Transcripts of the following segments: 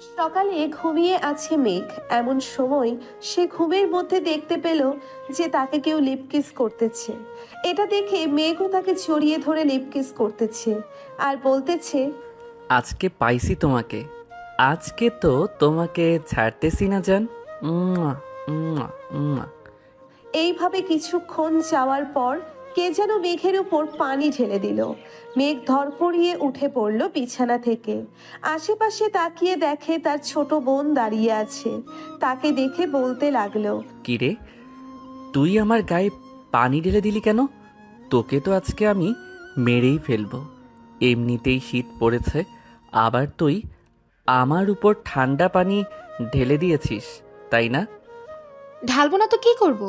সকালে ঘুমিয়ে আছে মেঘ। এমন সময় সে ঘুমের মধ্যে দেখতে পেল যে তাকে কেউ লিপকিস করতেছে। এটা দেখে মেঘও তাকে জড়িয়ে ধরে লিপকিস করতেছে আর বলতেছে, আজকে পাইছি তোমাকে। আজকে তো তোমাকে ছাড়তেছি না জান। উম্মুয়া, উম্মুয়া, উম্মুয়া। এইভাবে কিছুক্ষণ যাওয়ার পর কে যেন মেঘের উপর পানি ঢেলে দিল। মেঘ ধরপড়িয়ে উঠে পড়ল বিছানা থেকে। আশেপাশে তাকিয়ে দেখে তার ছোট বোন দাঁড়িয়ে আছে। তাকে দেখে বলতে লাগলো, কিরে, তুই আমার গায়ে পানি ঢেলে দিলি কেন? তোকে তো আজকে আমি মেরেই ফেলবো। এমনিতেই শীত পড়েছে, আবার তুই আমার উপর ঠান্ডা পানি ঢেলে দিয়েছিস, তাই না? ঢালবো না তো কি করব?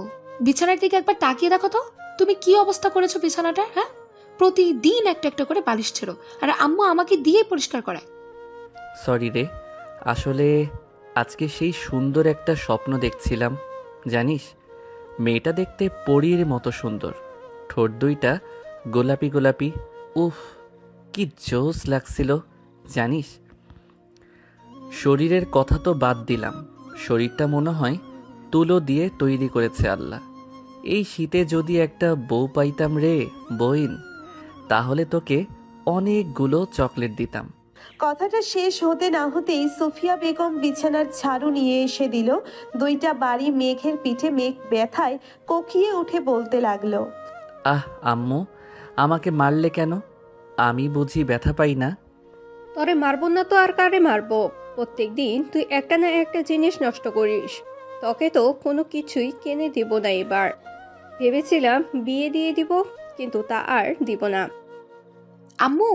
বিছানার দিকে একবার তাকিয়ে দেখো তো, তুমি কি অবস্থা করেছো বিছানাটার। হ্যাঁ, প্রতিদিন একটা একটা করে বালিশ ছেড়ো, আর আম্মু আমাকে দিয়ে পরিষ্কার করায়। সরি রে, আসলে আজকে সেই সুন্দর একটা স্বপ্ন দেখছিলাম। জানিস, মেয়েটা দেখতে পরীর মতো সুন্দর, ঠোঁট দুইটা গোলাপি গোলাপি। উফ, কি জোস লাগছিল জানিস। শরীরের কথা তো বাদ দিলাম, শরীরটা মনে হয় তুলো দিয়ে তৈরি করেছে আল্লাহ। এই শীতে যদি একটা বউ পাইতাম রে বইন, তাহলে তোকে অনেকগুলো চকলেট দিতাম। কথাটা শেষ হতে না হতেই সুফিয়া বেগম বিছানার ঝাড়ু নিয়ে এসে দিল দুইটা বাড়ি মেঘের পিঠে। মেঘ ব্যথায় কোকিয়ে উঠে বলতে লাগলো, আহ আম্মু, আমাকে মারলে কেন? আমি বুঝি ব্যথা পাই না? তরে মারবো না তো আর কারে মারবো? প্রত্যেক দিন তুই একটা না একটা জিনিস নষ্ট করিস। তোকে তো কোনো কিছুই কিনে দিব না এবার। ভেবেছিলাম বিয়ে দিয়ে দিব, কিন্তু তা আর দিব না। আম্মু,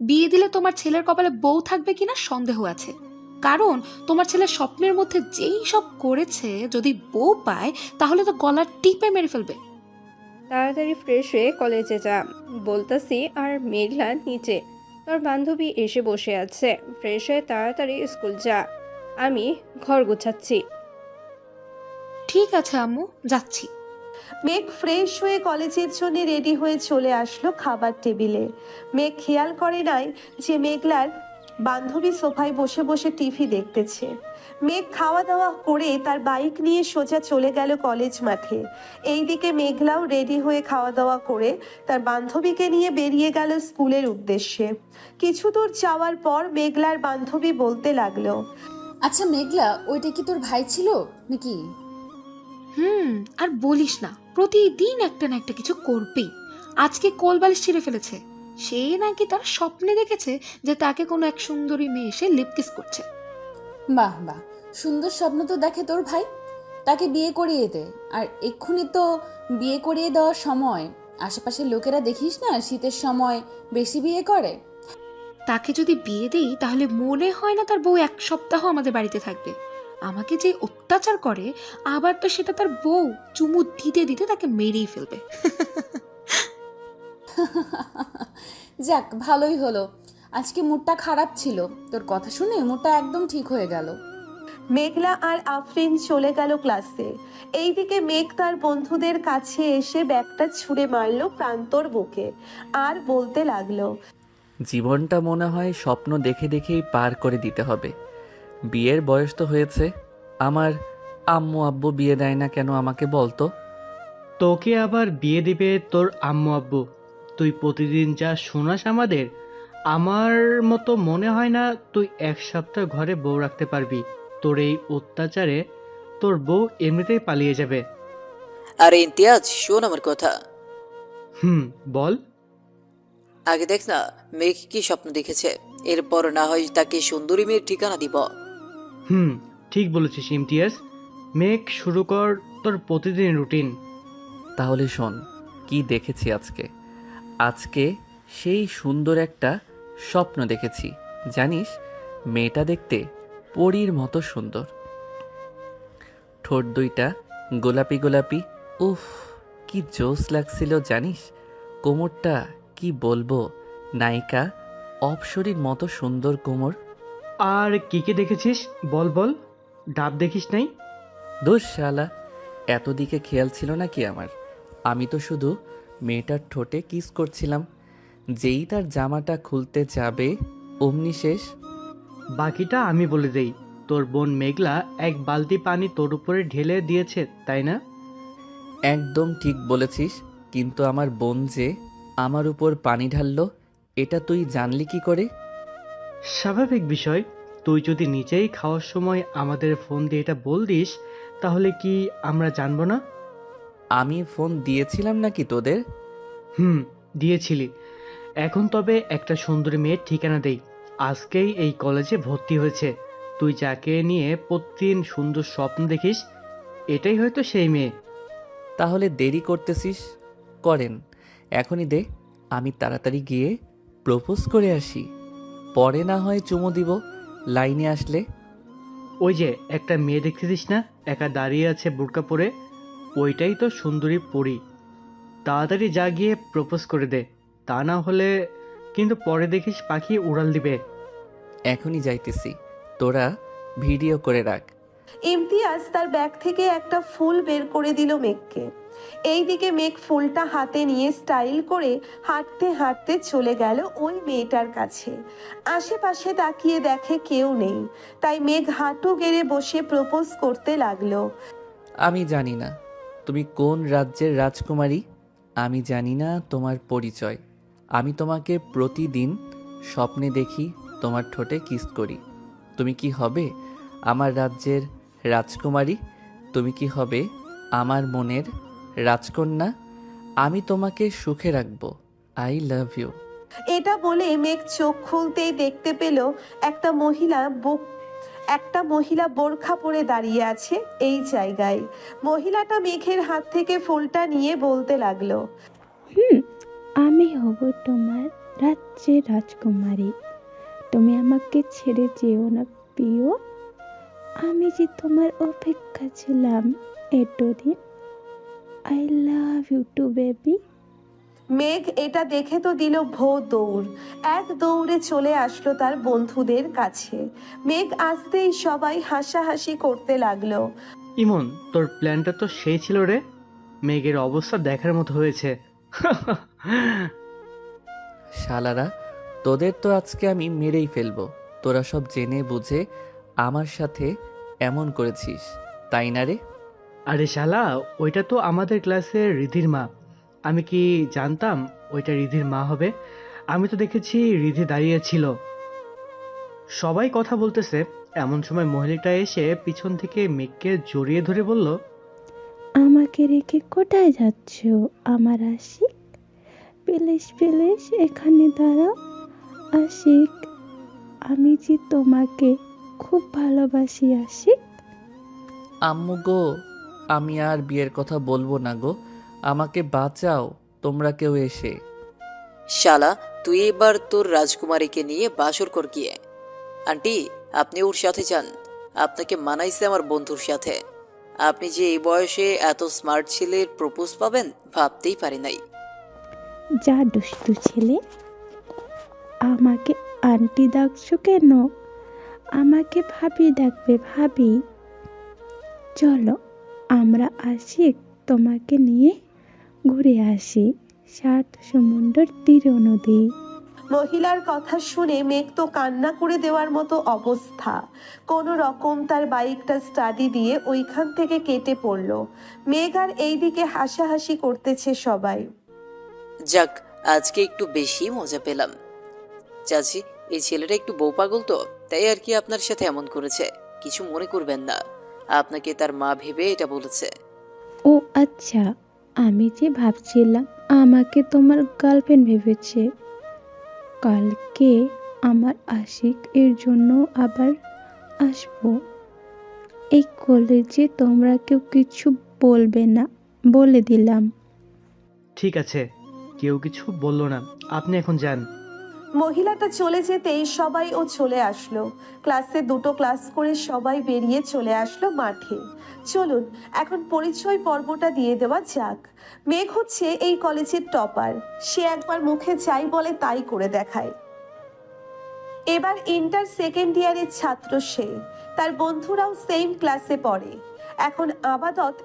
বিয়ে দিলে তোমার ছেলের কপালে বউ থাকবে কিনা সন্দেহ আছে। কারণ তোমার ছেলে স্বপ্নের মধ্যে যেই সব করেছে, যদি বউ পায় তাহলে তো গলার টিপে মেরে ফেলবে। তাড়াতাড়ি ফ্রেশ হয়ে কলেজে যা বলতাছি। আর মেঘলা নিচে, তোর বান্ধবী এসে বসে আছে। ফ্রেশ হয়ে তাড়াতাড়ি স্কুল যা, আমি ঘর গোছাচ্ছি। ঠিক আছে আম্মু, যাচ্ছি। মেঘ ফ্রেশ হয়ে কলেজের জন্য রেডি হয়ে চলে আসলো খাবার টেবিলে। মেঘ খেয়াল করে নাই যে মেঘলার বান্ধবী সোফায় বসে বসে টিভি দেখতেছে। মেঘ খাওয়া দাওয়া করে তার বাইক নিয়ে সোজা চলে গেল কলেজ মাঠে। এইদিকে মেঘলাও রেডি হয়ে খাওয়া দাওয়া করে তার বান্ধবীকে নিয়ে বেরিয়ে গেল স্কুলের উদ্দেশ্যে। কিছু দূর যাওয়ার পর মেঘলার বান্ধবী বলতে লাগলো, আচ্ছা মেঘলা, ওইটা কি তোর ভাই ছিল নাকি? আর বলিস না, প্রতিদিন একটা না একটা কিছু করবেই। আজকে কোলবালিশ ছিঁড়ে ফেলেছে। সে নাকি তার স্বপ্নে দেখেছে যে তাকে কোনো এক সুন্দরী মেয়ে এসে লিপকিস করছে। বাহ বাহ, সুন্দর স্বপ্ন তো দেখে তোর ভাই। তাকে বিয়ে করিয়ে দে। আর এক্ষুনি তো বিয়ে করিয়ে দেওয়ার সময়। আশেপাশের লোকেরা দেখিস না শীতের সময় বেশি বিয়ে করে। তাকে যদি বিয়ে দেই তাহলে মনে হয় না তার বউ এক সপ্তাহ আমাদের বাড়িতে থাকবে। আমাকে যে অত্যাচার করে, আবার তো সেটা তার বউ চুমু দিতে দিতে তাকে মেরেই ফেলবে। যাক, ভালোই হলো। আজকে মুডটা খারাপ ছিল, তোর কথা শুনে মুডটা একদম ঠিক হয়ে গেল। মেঘলা আর আফরিন চলে গেল ক্লাসে। এইদিকে মেঘ তার বন্ধুদের কাছে এসে ব্যাগটা ছুঁড়ে মারলো প্রান্তর বুকে আর বলতে লাগলো, জীবনটা মনে হয় স্বপ্ন দেখে দেখেই পার করে দিতে হবে। বিয়ের বয়স তো হয়েছে, আমার আম্মু আব্বু বিয়ে দেয় না কেন আমাকে বলতো? তোকে আবার বিয়ে দিবে তোর আম্মু আব্বু? তুই প্রতিদিন যা শোনাস আমাদের, আমার মতো মনে হয় না তুই এক সপ্তাহ ঘরে বউ রাখতে পারবি। তোর এই অত্যাচারে তোর বউ এমনিতেই পালিয়ে যাবে। আরে ইমতিয়াজ, শোন আমার কথা। হুম, বল। আগে দেখ না মেঘ কি স্বপ্ন দেখেছে, এরপর না হয় তাকে সুন্দরী মেয়ের ঠিকানা দিব। হুম, ঠিক বলেছিস ইমতিয়াজ। মেক শুরু কর তোর প্রতিদিন রুটিন। তাহলে শোন, কি দেখেছি আজকে। আজকে সেই সুন্দর একটা স্বপ্ন দেখেছি। জানিস, মেয়েটা দেখতে পরীর মতো সুন্দর, ঠোঁট দুইটা গোলাপি গোলাপি। উফ, কি জোস লাগছিল জানিস। কোমরটা কি বলবো, নায়িকা অপসরীর মতো সুন্দর কোমর। আর কি কি দেখেছিস বল বল। ডাব দেখিস নাই? দোষ শালা, এত দিকে খেয়াল ছিল নাকি আমার? আমি তো শুধু মেয়েটার ঠোঁটে কিস করছিলাম। যেই তার জামাটা খুলতে যাবে অমনি শেষ। বাকিটা আমি বলে দেই। তোর বোন মেঘলা এক বালতি পানি তোর উপরে ঢেলে দিয়েছে, তাই না? একদম ঠিক বলেছিস, কিন্তু আমার বোন যে আমার উপর পানি ঢাললো, এটা তুই জানলি কি করে? স্বাভাবিক বিষয়। তুই যদি নিজেই খাওয়ার সময় আমাদের ফোন দিয়ে এটা বলদিস, তাহলে কি আমরা জানবো না? আমি ফোন দিয়েছিলাম নাকি তোদের? হুম, দিয়েছিলি। এখন তবে একটা সুন্দরী মেয়ের ঠিকানা দেই। আজকেই এই কলেজে ভর্তি হয়েছে। তুই যাকে নিয়ে প্রতিদিন সুন্দর স্বপ্ন দেখিস, এটাই হয়তো সেই মেয়ে। তাহলে দেরি করতেছিস, করেন এখনই দে, আমি তাড়াতাড়ি গিয়ে প্রপোজ করে আসি, পরে না হয় চুমো দিব লাইনে আসলে। ওই যে একটা মেয়ে দেখতেছিস না, একা দাঁড়িয়ে আছে বোরকা পরে, ওইটাই তো সুন্দরী পরী। তাড়াতাড়ি যা গিয়ে প্রপোজ করে দে, তা না হলে কিন্তু পরে দেখিস পাখি উড়াল দিবে। এখনই যাইতেছি, তোরা ভিডিও করে রাখ। ইমতিয়াজ তার ব্যাগ থেকে একটা ফুল বের করে দিল মেঘকে। এইদিকে মেঘ ফুলটা হাতে নিয়ে স্টাইল করে হাঁটতে হাঁটতে চলে গেল ওই মেয়েটার কাছে। আশেপাশে তাকিয়ে দেখে কেউ নেই, তাই মেঘ হাঁটু গেড়ে বসে প্রপোজ করতে লাগলো। আমি জানি না তুমি কোন রাজ্যের রাজকুমারী, আমি জানি না তোমার পরিচয়। আমি তোমাকে প্রতিদিন স্বপ্নে দেখি, তোমার ঠোঁটে কিস করি। তুমি কি হবে আমার রাজ্যের রাজকুমারী? তুমি কি হবে আমার মনের রাজকন্যা? আমি তোমাকে সুখে রাখবো। I love you. এটা বলে মেঘ চোখ খুলতেই দেখতে পেল একটা মহিলা বোরখা পরে দাঁড়িয়ে আছে এই জায়গায়। মহিলাটা মেঘের হাত থেকে ফুলটা নিয়ে বলতে লাগলো, আমি হব তোমার রাজ্যের রাজকুমারী। তুমি আমাকে ছেড়ে যেও না প্রিয়। আমি যে তোমার অপেক্ষা ছিলাম এতদিন। I love you too baby. Megh এটা দেখে তো দিল ভো দৌড়। এক দৌড়ে চলে আসলো তার বন্ধুদের কাছে। মেঘ আসতেই সবাই হাসাহাসি করতে লাগলো। ইমন, তোর প্ল্যানটা তো সেই ছিল রে। মেঘের অবস্থা দেখার মতো হয়েছে। শালারা, তোদের তো আজকে আমি মেরেই ফেলবো। তোরা সব জেনে বুঝে আমার সাথে এমন করেছিস, তাই না রে? আরে শালা, ওইটা তো আমাদের ক্লাসের রিধির মা। আমি কি জানতাম ওইটা রিধির মা হবে? আমি তো দেখেছি রিধি দাঁড়িয়ে ছিল, সবাই কথা বলতেছে। এমন সময় মহিলাটা এসে পিছন থেকে মেঘকে জড়িয়ে ধরে বলল, আমাকে রেখে কোথায় যাচ্ছ আমার আশিক? প্লিজ প্লিজ এখানে দাঁড়াও আশিক। আমি যে তোমাকে খুব ভালোবাসি আশিক। আম্মু গো, আমি আর বিয়ের কথা বলবো না গো, আমাকে বাঁচাও তোমরা কেউ এসে। শালা, তুই এবার তোর রাজকুমারীকে নিয়ে বাসর কর গিয়ে। আন্টি, আপনি ওর সাথে যান। আপনাকে মানাইছে আমার বন্ধুর সাথে। আপনি যে এই বয়সে এত স্মার্ট ছেলের প্রপোজ পাবেন ভাবতেই পারি নাই। যা দুষ্টু ছেলে, আমাকে আন্টি ডাকছো কেন? আমাকে ভাবি ডাকবে ভাবি। চলো আমরা আসি, তোমাকে নিয়ে ঘুরে আসি সাত সমুদ্র তীর নদী। মহিলার কথা শুনে মেঘ তো কান্না করে দেওয়ার মতো অবস্থা। কোনো রকম তার বাইকটা স্টাডি দিয়ে ওইখান থেকে কেটে পড়লো। মেঘ আর এইদিকে হাসাহাসি করতেছে সবাই। যাক, আজকে একটু বেশি মজা পেলাম। চাচি, এই ছেলেটা একটু বউ পাগল তো, তাই আর কি আপনার সাথে এমন করেছে। কিছু মনে করবেন না, আপনাকে তার মা ভেবে এটা বলেছে। ও আচ্ছা, আমি যে ভাবছিলাম আমাকে তোমার গার্লফ্রেন্ড ভেবেছে। কালকে আমার আশিক এর জন্য আবার আসবো। এই কলেজে তোমরা কেউ কিছু বলবে না, বলে দিলাম। ঠিক আছে, কেউ কিছু বললো না, আপনি এখন যান। মহিলাটা চলে যেতেই সবাই ও চলে আসলো। ক্লাসে দুটো ক্লাস করে সবাই বেরিয়ে চলে আসলো মাঠে। চলুন এখন পরিচয় পর্বটা দিয়ে দেওয়া যাক। মেঘ হচ্ছে এই কলেজের টপার। সে একবার মুখে যাই বলে তাই করে দেখায়। এবার ইন্টার সেকেন্ড ইয়ারের ছাত্র সে। তার বন্ধুরাও সেম ক্লাসে পড়ে। এখন আপাতত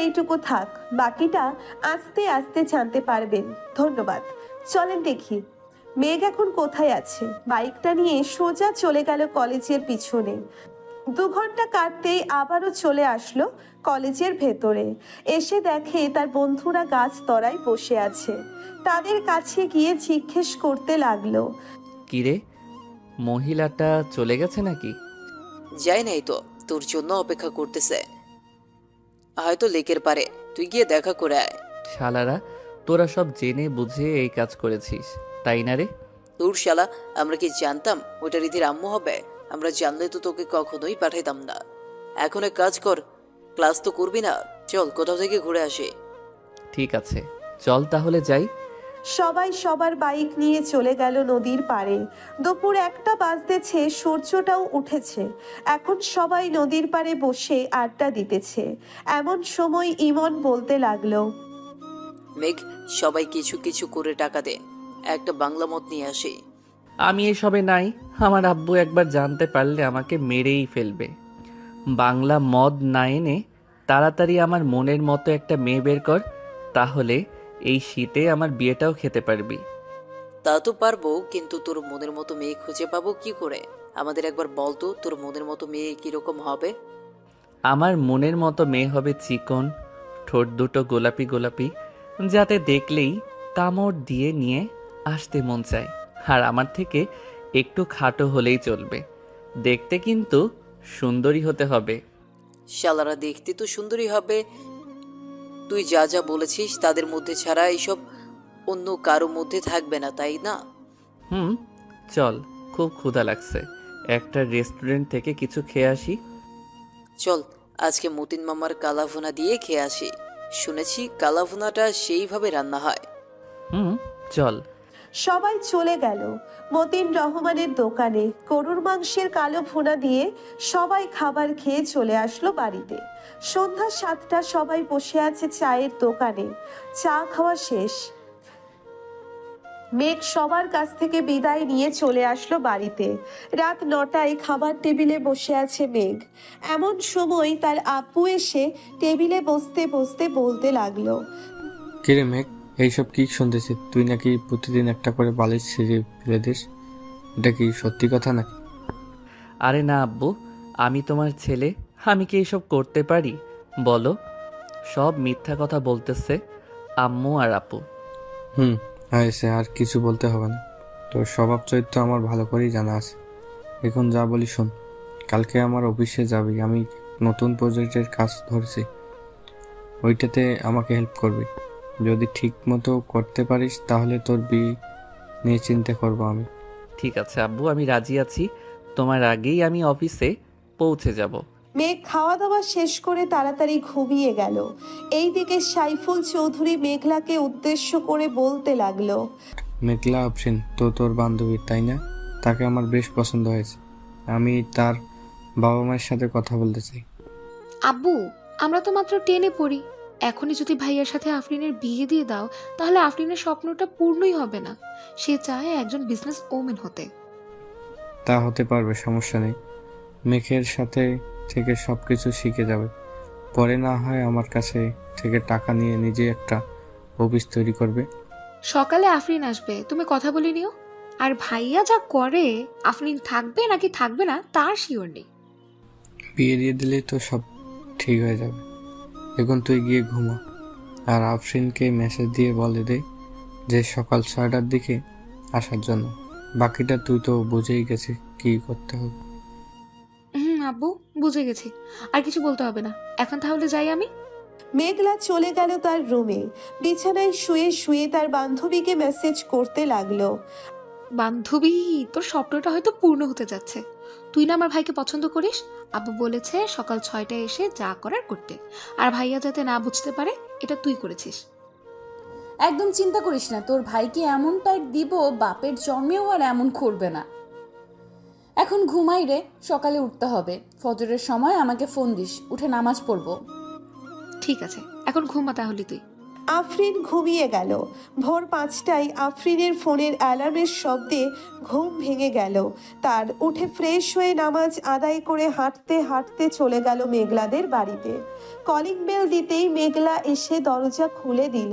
এইটুকু থাক, বাকিটা আস্তে আস্তে জানতে পারবেন। ধন্যবাদ। চলেন দেখি। মেঘ এখন কোথায় আছে? বাইকটা নিয়ে সোজা চলে গেল কলেজের পিছনে। 2 ঘন্টা কাটতেই আবারও চলে আসলো কলেজের ভেতরে। এসে দেখে তার বন্ধুরা গাছ তলায় বসে আছে। তাদের কাছে গিয়ে জিজ্ঞেস করতে লাগলো, কিরে, মহিলাটা চলে গেছে নাকি? যাই নাই তো, তোর জন্য অপেক্ষা করতেছে, হয়তো লেকের পারে। তুই গিয়ে দেখা করে আয়। শালারা, তোরা সব জেনে বুঝে এই কাজ করেছিস, তাই না রে? তোর শালা, আমরা কি জানতাম ওটা রিধির আম্মু হবে? আমরা জানলে তো তোকে কখনোই পাঠাইতাম না। এখন এক কাজ কর, ক্লাস তো করবি না, চল কোথাও থেকে ঘুরে আসি। ঠিক আছে, চল তাহলে যাই। সবাই সবার বাইক নিয়ে চলে গেল নদীর পাড়ে। দুপুর 1টা বাজতেছে, সূর্যটাও উঠেছে। এখন সবাই নদীর পাড়ে বসে আড্ডা দিতেছে। এমন সময় ইমন বলতে লাগলো, মেঘ, সবাই কিছু কিছু করে টাকা দে, একটা বাংলা মদ নিয়ে আসি। আমি এসবে নাই। আমার আব্বু একবার জানতে পারলে আমাকে মেরেই ফেলবে। বাংলা মদ না এনে তাড়াতাড়ি আমার মনের মতো একটা মেয়ে বের কর, তাহলে এই শীতে আমার বিয়েটাও খেতে পারবি। তা তো পারবো, কিন্তু তোর মনের মতো মেয়ে খুঁজে পাবো কি করে? আমাদের একবার বল তো, তোর মনের মতো মেয়ে কিরকম হবে? আমার মনের মতো মেয়ে হবে চিকন, ঠোঁট দুটো গোলাপি গোলাপি, যাতে দেখলেই কামড় দিয়ে নিয়ে আসতে মন চায়। আর আমার থেকে একটু খাটো হলেই চলবে, দেখতে কিন্তু সুন্দরী হতে হবে। শালারা দেখতে তো সুন্দরী হবে, তুই যা যা বলেছিস তাদের মধ্যে ছাড়া এইসব অন্য কারো মধ্যে থাকবে না, তাই না? চল, খুব ক্ষুধা লাগছে, একটা রেস্টুরেন্ট থেকে কিছু খেয়ে আসি। চল, আজকে মতিন মামার কালাভুনা দিয়ে খেয়ে আসি। শুনেছি কালাভুনাটা সেইভাবে রান্না হয়। চল। সবাই চলে গেল মতিন রহমানের দোকানে। গরুর মাংসের কালো ভুনা দিয়ে সবাই খাবার খেয়ে চলে আসলো বাড়িতে। সন্ধ্যা 7টা, সবাই বসে আছে চায়ের দোকানে। চা খাওয়া শেষ। মেঘ সবার কাছ থেকে বিদায় নিয়ে চলে আসলো বাড়িতে। রাত 9টায় খাবার টেবিলে বসে আছে মেঘ। এমন সময় তার আব্বু এসে টেবিলে বসতে বসতে বলতে লাগলো, কিরে মেঘ, এইসব কি শুনতেছি? তুই নাকি প্রতিদিন একটা করে বালিশ ছিঁড়ে ফেলে দিস, এটা কি সত্যি কথা নাকি? আরে না আব্বু, আমি তোমার ছেলে, আমি কি এইসব করতে পারি বলো? সব মিথ্যা কথা বলতেছে আম্মু আর আপু। হয়েছে, আর কিছু বলতে হবে না। তোর স্বভাব চরিত্র আমার ভালো করেই জানা আছে। এখন যা বলি শোন, কালকে আমার অফিসে যাবি। আমি নতুন প্রজেক্টের কাজ ধরেছি, ওইটাতে আমাকে হেল্প করবি। যদি ঠিক মতো করতে পারিস তাহলে তোর বিয়ে নিয়ে চিন্তা করবো আমি। ঠিক আছে আব্বু, আমি রাজি আছি। তোমার আগেই আমি অফিসে পৌঁছে যাব। মেঘ খাওয়া দাওয়া শেষ করে তাড়াতাড়ি ঘুমিয়ে গেল। এইদিকে সাইফুল চৌধুরী মেঘলাকে উদ্দেশ্য করে বলতে লাগলো, মেঘলা আফরিন তো তোর বান্ধবী, তাই না? তাকে আমার বেশ পছন্দ হয়েছে। আমি তার বাবা মায়ের সাথে কথা বলতে চাই। আব্বু, আমরা তো মাত্র 10-এ পড়ি। এখনই যদি ভাইয়ার সাথে আফরিনের বিয়ে দিয়ে দাও, তাহলে আফরিনের স্বপ্নটা পূর্ণই হবে না। সে চায় একজন বিজনেস ওমেন হতে। তা হতে পারবে, সমস্যা নেই। মেঘের সাথে থেকে সব কিছু শিখে যাবে। পরে না হয় আমার কাছে থেকে টাকা নিয়ে নিজে একটা অফিস তৈরি করবে। সকালে আফরিন আসবে, তুমি কথা বলে নিও। আর ভাইয়া যা করে, আফরিন থাকবে নাকি থাকবে না তার শিওর নেই। বিয়ে দিয়ে দিলে তো সব ঠিক হয়ে যাবে। এখন তুই গিয়ে ঘুমা, আর আফরিনকে মেসেজ দিয়ে বলে দে যে সকাল 6টার দিকে আসার জন্য। বাকিটা তুই তো বুঝেই গেছিস কি করতে হবে। আব্বু, বুঝে গেছি, আর কিছু বলতে হবে না। এখন তাহলে যাই আমি। মেঘলা চলে গেল তার রুমে। বিছানায় শুয়ে শুয়ে তার বান্ধবীকে মেসেজ করতে লাগলো, বান্ধবী, তোর স্বপ্নটা হয়তো পূর্ণ হতে যাচ্ছে। তুই না আমার ভাইকে পছন্দ করিস। আব্বু বলেছে সকাল 6টায় এসে যা করার করতে, আর ভাইয়া যাতে না বুঝতে পারে এটা তুই করেছিস। একদম চিন্তা করিস না, তোর ভাইকে এমন টাইট দিব বাপের জন্মেও আর এমন করবে না। এখন ঘুমাই রে, সকালে উঠতে হবে। ফজরের সময় আমাকে ফোন দিস, উঠে নামাজ পড়বো। ঠিক আছে, এখন ঘুমা তাহলে তুই। আফরিন ঘুমিয়ে গেল। ভোর 5টায় আফরিনের ফোনের অ্যালার্মের শব্দে ঘুম ভেঙে গেল তার। উঠে ফ্রেশ হয়ে নামাজ আদায় করে হাঁটতে হাঁটতে চলে গেল মেঘলাদের বাড়িতে। কলিং বেল দিতেই মেঘলা এসে দরজা খুলে দিল।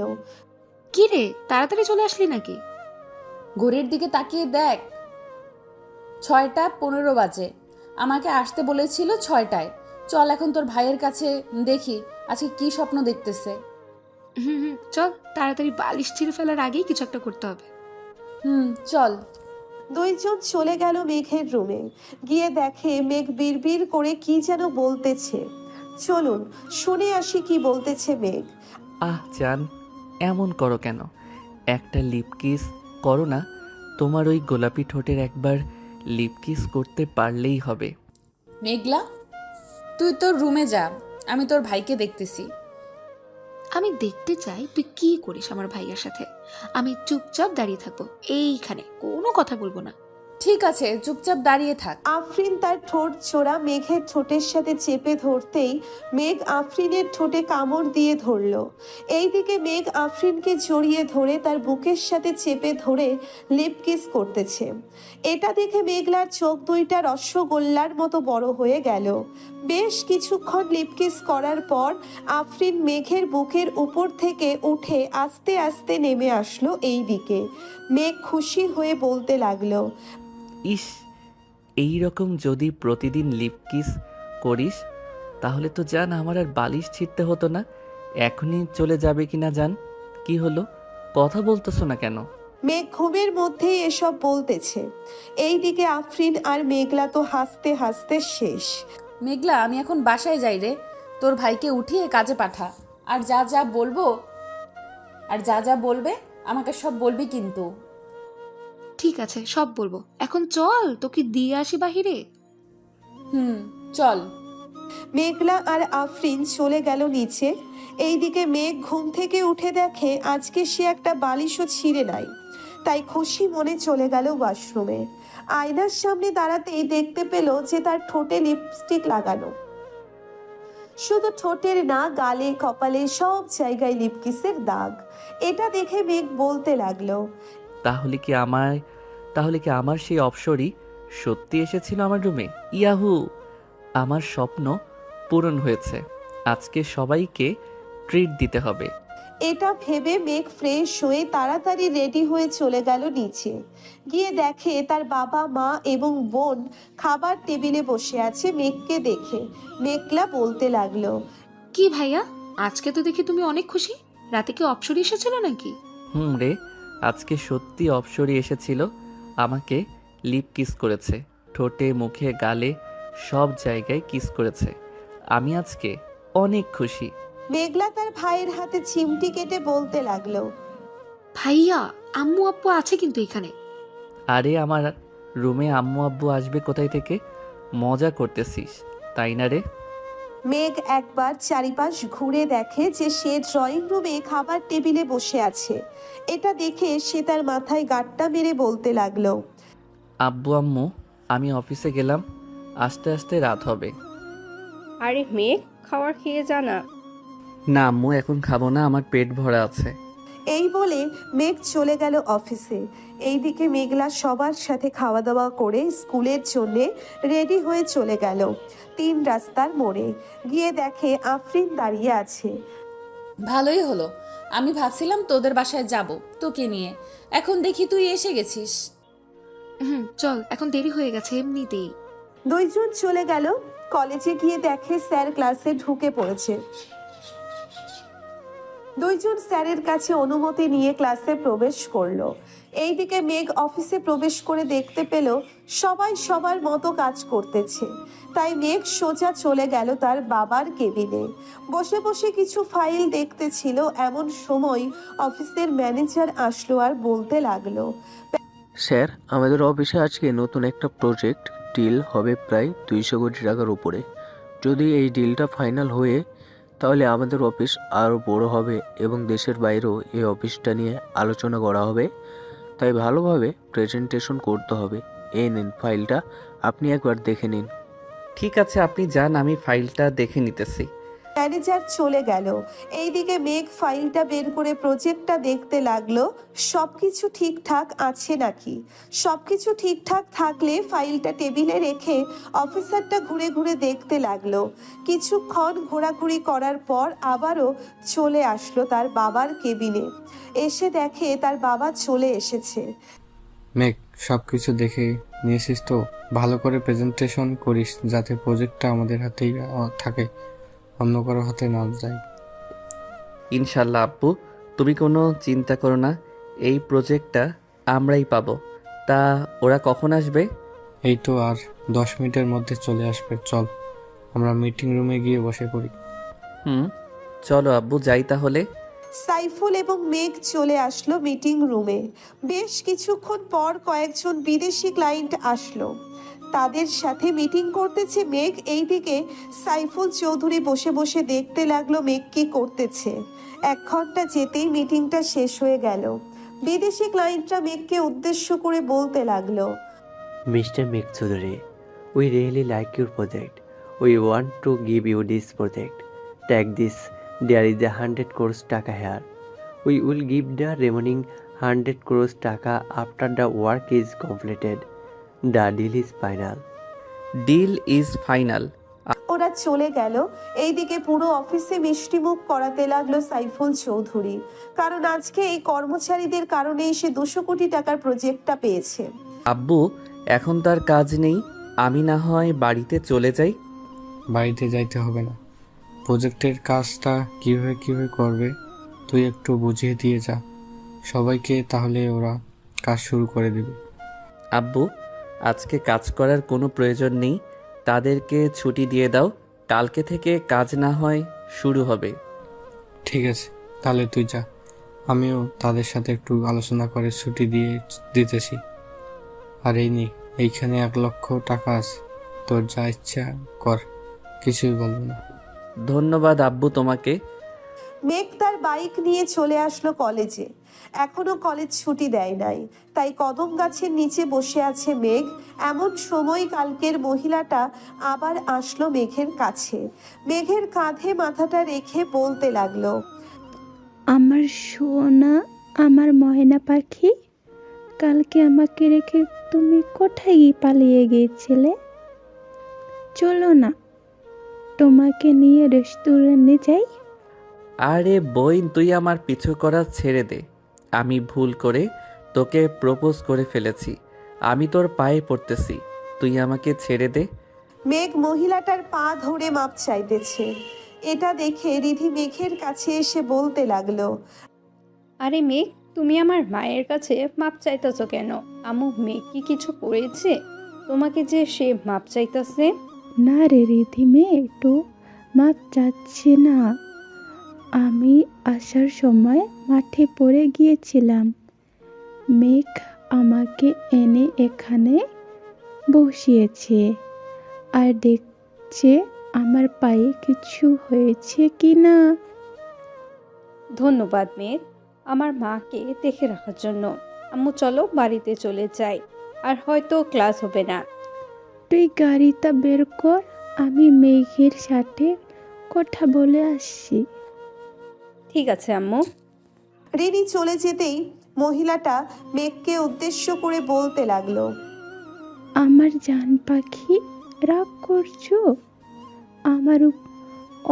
কি রে, তাড়াতাড়ি চলে আসলি নাকি? ঘড়ির দিকে তাকিয়ে দেখ, 6:15 বাজে। আমাকে আসতে বলেছিল 6টায়। চল এখন তোর ভাইয়ের কাছে, দেখি আজকে কি স্বপ্ন দেখতেছে। চল, তাড়াতাড়ি বালিশ ছিঁড়ে ফেলার আগেই কিছু একটা করতে হবে। চল। দুইজন চলে গেল মেঘের রুমে। গিয়ে দেখে মেঘ বিড়বিড় করে কি যেন বলতেছে। চলুন শুনে আসি কি বলতেছে মেঘ। জান, এমন করো কেন? একটা লিপ কিস করো না। তোমার ওই গোলাপি ঠোঁটের একবার লিপ কিস করতে পারলেই হবে। মেঘলা, তুই তোর রুমে যা, আমি তোর ভাইকে দেখতেছি। আমি দেখতে চাই তুই কি করিস আমার ভাইয়ের সাথে। আমি চুপচাপ দাঁড়িয়ে থাকবো এইখানে, কোনো কথা বলবো না। ঠিক আছে, চুপচাপ দাঁড়িয়ে থাক। আফরিন তার ঠোঁট জোড়া মেঘের ঠোঁটের সাথে চেপে ধরতেই মেঘ আফরিনের ঠোঁটে কামড় দিয়ে ধরল। এইদিকে মেঘ আফরিনকে জড়িয়ে ধরে তার বুকের সাথে চেপে ধরে লিপ কিস করতেছে। এটা দেখে মেঘলার চোখ দুইটা রসগোল্লার মতো বড় হয়ে গেল। বেশ কিছুক্ষণ লিপ কিস করার পর আফরিন মেঘের বুকের উপর থেকে উঠে আস্তে আস্তে নেমে আসলো এই দিকে। মেঘ খুশি হয়ে বলতে লাগলো, ইস, এই রকম যদি প্রতিদিন লিপ কিস করিস তাহলে তো জান আমার আর বালিশ ছিঁড়তে হতো না। এখনই চলে যাবে কিনা জান? কি হলো, কথা বলতেছো না কেন? মেঘ ঘুমের মধ্যেই এসব বলতেছে। এইদিকে আফরিন আর মেঘলা তো হাসতে হাসতে শেষ। মেঘলা, আমি এখন বাসায় যাই রে। তোর ভাইকে উঠিয়ে কাজে পাঠা। আর যা যা বলবে আমাকে সব বলবি কিন্তু। ঠিক আছে, সব বলবো। এখন চল, তোকে দিয়ে আসি বাহিরে। চল। মেঘলা আর আফরিন চলে গেল নিচে। এইদিকে মেঘ ঘুম থেকে উঠে দেখে আজকে সে একটা বালিশও ছিঁড়ে নাই। তাই খুশি মনে চলে গেল ওয়াশরুমে। আয়নার সামনে দাঁড়াতেই দেখতে পেল যে তার ঠোঁটে লিপস্টিক লাগানো। শুধু ঠোঁটের না, গালে কপালে সব জায়গায় লিপকিসের দাগ। এটা দেখে মেঘ বলতে লাগলো, তাহলে কি আমার সেই অপসরই সত্যি এসেছিল আমার রুমে? ইয়াহু, আমার স্বপ্ন পূরণ হয়েছে। আজকে সবাইকে ট্রিট দিতে হবে। এটা ভেবে মেঘ ফ্রেশ হয়ে তাড়াতাড়ি রেডি হয়ে চলে গেল নিচে। গিয়ে দেখে তার বাবা মা এবং বোন খাবার টেবিলে বসে আছে। মেঘকে দেখে মেঘলা বলতে লাগলো, কি ভাইয়া, আজকে তো দেখি তুমি অনেক খুশি। রাতে কি অপসরি এসেছিল নাকি? রে, আজকে সত্যি অপসরি এসেছিল। আমাকে লিপ কিস করেছে, ঠোঁটে মুখে গালে সব জায়গায় কিস করেছে। আমি আজকে অনেক খুশি। মেঘলা তার ভাইয়ের হাতে চিমটি কেটে বলতে লাগলো, ভাইয়া, আম্মু আব্বু আছে কিন্তু এখানে। আরে আমার রুমে আম্মু আব্বু আসবে কোথায় থেকে? মজা করতেছিস তাই না রে? মেঘ একবার চারিপাশ ঘুরে দেখে যে সে ড্রয়িং রুমে খাবার টেবিলে বসে আছে। এটা দেখে সে তার মাথায় গাঁটটা মেরে বলতে লাগলো, আব্বু আম্মু, আমি অফিসে গেলাম, আস্তে আস্তে রাত হবে। আরে মেঘ, খাবার খেয়ে যা না। না আম্মু, এখন খাবো না, আমার পেট ভরা আছে। এই বলে মেঘ চলে গেল অফিসে। এইদিকে মেঘলা সবার সাথে খাওয়া দাওয়া করে স্কুলের জন্যে রেডি হয়ে চলে গেল 3 রাস্তার মোড়ে। গিয়ে দেখে আফরিন দাঁড়িয়ে আছে। ভালোই হলো, আমি ভাবছিলাম তোদের বাসায় যাব তোকে নিয়ে, এখন দেখি তুই এসে গেছিস। চল, এখন দেরি হয়ে গেছে এমনিতেই। দুইজন চলে গেল কলেজে। গিয়ে দেখে স্যার ক্লাসে ঢুকে পড়েছে। দুইজন স্যারের কাছে অনুমতি নিয়ে ক্লাসে প্রবেশ করলো। এইদিকে মেঘ অফিসে প্রবেশ করে দেখতে পেল সবাই সবার মতো কাজ করতেছে। তাই মেঘ সোজা চলে গেল তার বাবার কেবিনে। বসে বসে কিছু ফাইল দেখতেছিল। এমন সময় অফিসের ম্যানেজার আসলো আর বলতে লাগলো, স্যার, আমাদের অফিসে আজকে নতুন একটা প্রজেক্ট ডিল হবে প্রায় 200 কোটি টাকার উপরে। যদি এই ডিলটা ফাইনাল হয়ে তাহলে আমাদের অফিস আরও বড় হবে এবং দেশের বাইরেও এই অফিসটা নিয়ে আলোচনা করা হবে। তাই ভালোভাবে প্রেজেন্টেশন করতে হবে। এই নিন ফাইলটা, আপনি একবার দেখে নিন। ঠিক আছে, আপনি যান, আমি ফাইলটা দেখে নিতেছি। ম্যানেজার চলে গেল। এইদিকে মেঘ ফাইলটা বের করে প্রজেক্টটা দেখতে লাগলো সবকিছু ঠিকঠাক আছে নাকি। সবকিছু ঠিকঠাক থাকলে ফাইলটা টেবিলে রেখে অফিসারটা ঘুরে ঘুরে দেখতে লাগলো। কিছুক্ষণ ঘোরাঘুরি করার পর আবারও চলে আসলো তার বাবার কেবিনে। এসে দেখে তার বাবা চলে এসেছে। মেঘ, সব কিছু দেখে নিয়েছিস তো? ভালো করে প্রেজেন্টেশন করিস যাতে প্রজেক্টটা আমাদের হাতেই থাকে, অন্য কারো হাতে না যায়। ইনশাল্লাহ আব্বু, তুমি কোনো চিন্তা করো না, এই প্রজেক্টটা আমরাই পাবো। তা ওরা কখন আসবে? এই তো আর 10 মিনিটের মধ্যে চলে আসবে। চল আমরা মিটিং রুমে গিয়ে বসে পড়ি। হুম, চলো আব্বু, যাই তাহলে। সাইফুল এবং মেঘ চলে আসলো মিটিং রুমে। বেশ কিছুক্ষণ পর কয়েকজন বিদেশি ক্লায়েন্ট আসলো, তাদের সাথে মিটিং করতেছে মেঘ। এইদিকে সাইফুল চৌধুরী বসে বসে দেখতে লাগলো মেঘ কি করতেছে। 1 ঘন্টা যেতেই মিটিংটা শেষ হয়ে গেল। বিদেশি ক্লায়েন্টরা মেঘকে উদ্দেশ্য করে বলতে লাগলো, Mr. Meg Choudhury, we really like your project. We want to give you this project. Take this. There is 100 crores taka here. We will give the remaining 100 crores taka after the work is completed. The deal is final. Deal is final. ওরা চলে গেল। এইদিকে পুরো অফিসে মিষ্টিমুখ করাতে লাগলো সাইফুল চৌধুরী, কারণ আজকে এই কর্মচারীদের কারণেই সে 200 কোটি টাকার প্রজেক্টটা পেয়েছে। আব্বু, এখন তার কাজ নেই, আমি না হয় বাড়িতে চলে যাই। বাড়িতে যাইতে হবে না, প্রজেক্টের কাজটা কিভাবে করবে তুই একটু বুঝিয়ে দিয়ে যা সবাইকে, তাহলে ওরা কাজ শুরু করে দেবে। আব্বু, আজকে কাজ করার কোনো প্রয়োজন নেই, তাদেরকে ছুটি দিয়ে দাও, কালকে থেকে কাজ না হয় শুরু হবে। ঠিক আছে, তাহলে তুই যা, আমিও তাদের সাথে একটু আলোচনা করে ছুটি দিতেছি। আর এইখানে 1 লক্ষ টাকা আছে, তোর যা ইচ্ছা কর, কিছুই বলবো না। ধন্যবাদ আব্বু তোমাকে। মেঘ তার বাইক নিয়ে চলে আসলো কলেজে। এখনো কলেজ ছুটি দেয় নাই, তাই কদম গাছের নিচে বসে আছে মেঘ। এমন সময় কালকের মহিলাটা আবার আসলো মেঘের কাছে। মেঘের কাঁধে মাথাটা রেখে বলতে লাগলো, আমার সোনা, আমার ময়না পাখি, কালকে আমাকে রেখে তুমি কোথায় পালিয়ে গিয়েছিলে? চলো না, তোমাকে নিয়ে রেস্টুরেন্টে যাই। আরে বইন, তুই আমার পিছু করা ছেড়ে দে, আমি ভুল করে তোকে প্রপোজ করে ফেলেছি, আমি তোর পায়ে পড়তেছি, তুই আমাকে ছেড়ে দে। মেঘ মহিলাটার পা ধরে মাপ চাইতেছে। এটা দেখে রিধি মেঘের কাছে এসে বলতে লাগলো, আরে মেঘ, তুমি আমার মায়ের কাছে মাপ চাইতেছো কেন? আম্মু মেঘ কি কিছু করেছে তোমাকে যে সে মাপ চাইতেছে? না রে রিধি, মেয়ে একটু মাপ চাচ্ছে না। আমি আসার সময় মাঠে পড়ে গিয়েছিলাম, মেঘ আমাকে এনে এখানে বসিয়েছে আর দেখছে আমার পায়ে কিছু হয়েছে কি না। ধন্যবাদ মেঘ, আমার মাকে দেখে রাখার জন্য। আম্মু চলো বাড়িতে চলে যাই, আর হয়তো ক্লাস হবে না। তুই গাড়িটা বের কর, আমি মেঘের সাথে কথা বলে আসছি। ঠিক আছে আম্মু। রিনি চলে যেতেই মহিলাটা মেঘকে উদ্দেশ্য করে বলতে লাগলো, আমার জান পাখি, রাগ করছো? আমার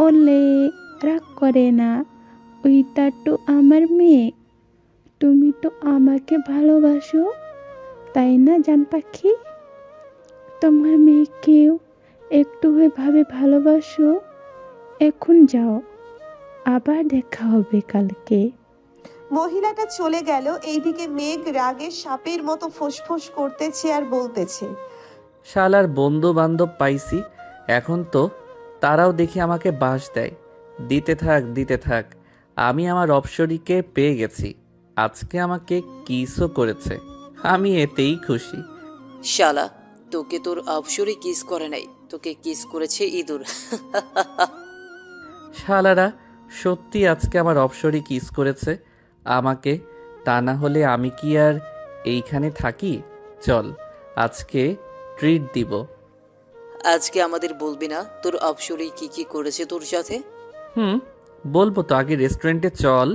ওলে রাগ করে না, ওইটা তো আমার মেয়ে। তুমি তো আমাকে ভালোবাসো, তাই না জান পাখি? তোমার মেয়েকেও একটু ভাবে ভালোবাসো। এখন যাও, আবার দেখা হবে কালকে। মহিলাটা চলে গেল। এইদিকে মেঘ রাগে সাপের মতো ফোঁসফোঁস করতেছে আর বলতেছে, শালার বন্ধু বান্ধব পাইছি, এখন তো তারাও দেখি আমাকে বাস দেয়। দিতে থাক, আমি আমার অপসরীকে পেয়ে গেছি, আজকে আমাকে কিসও করেছে, আমি এতেই খুশি। শালা, তোকে তোর অপসরি কিস করে নাই, তোকে কিস করেছে ইঁদুর। শালারা সত্যি আজকে আমার অপসরী কিস করেছে আমাকে, তা না হলে আমি কি আর এইখানে থাকি? চল, আজকে ট্রিট দিব। আজকে আমাদের বলবি না তোর অপসরি কি কি করেছে তোর সাথে? বলবো তো, আগে রেস্টুরেন্টে চল,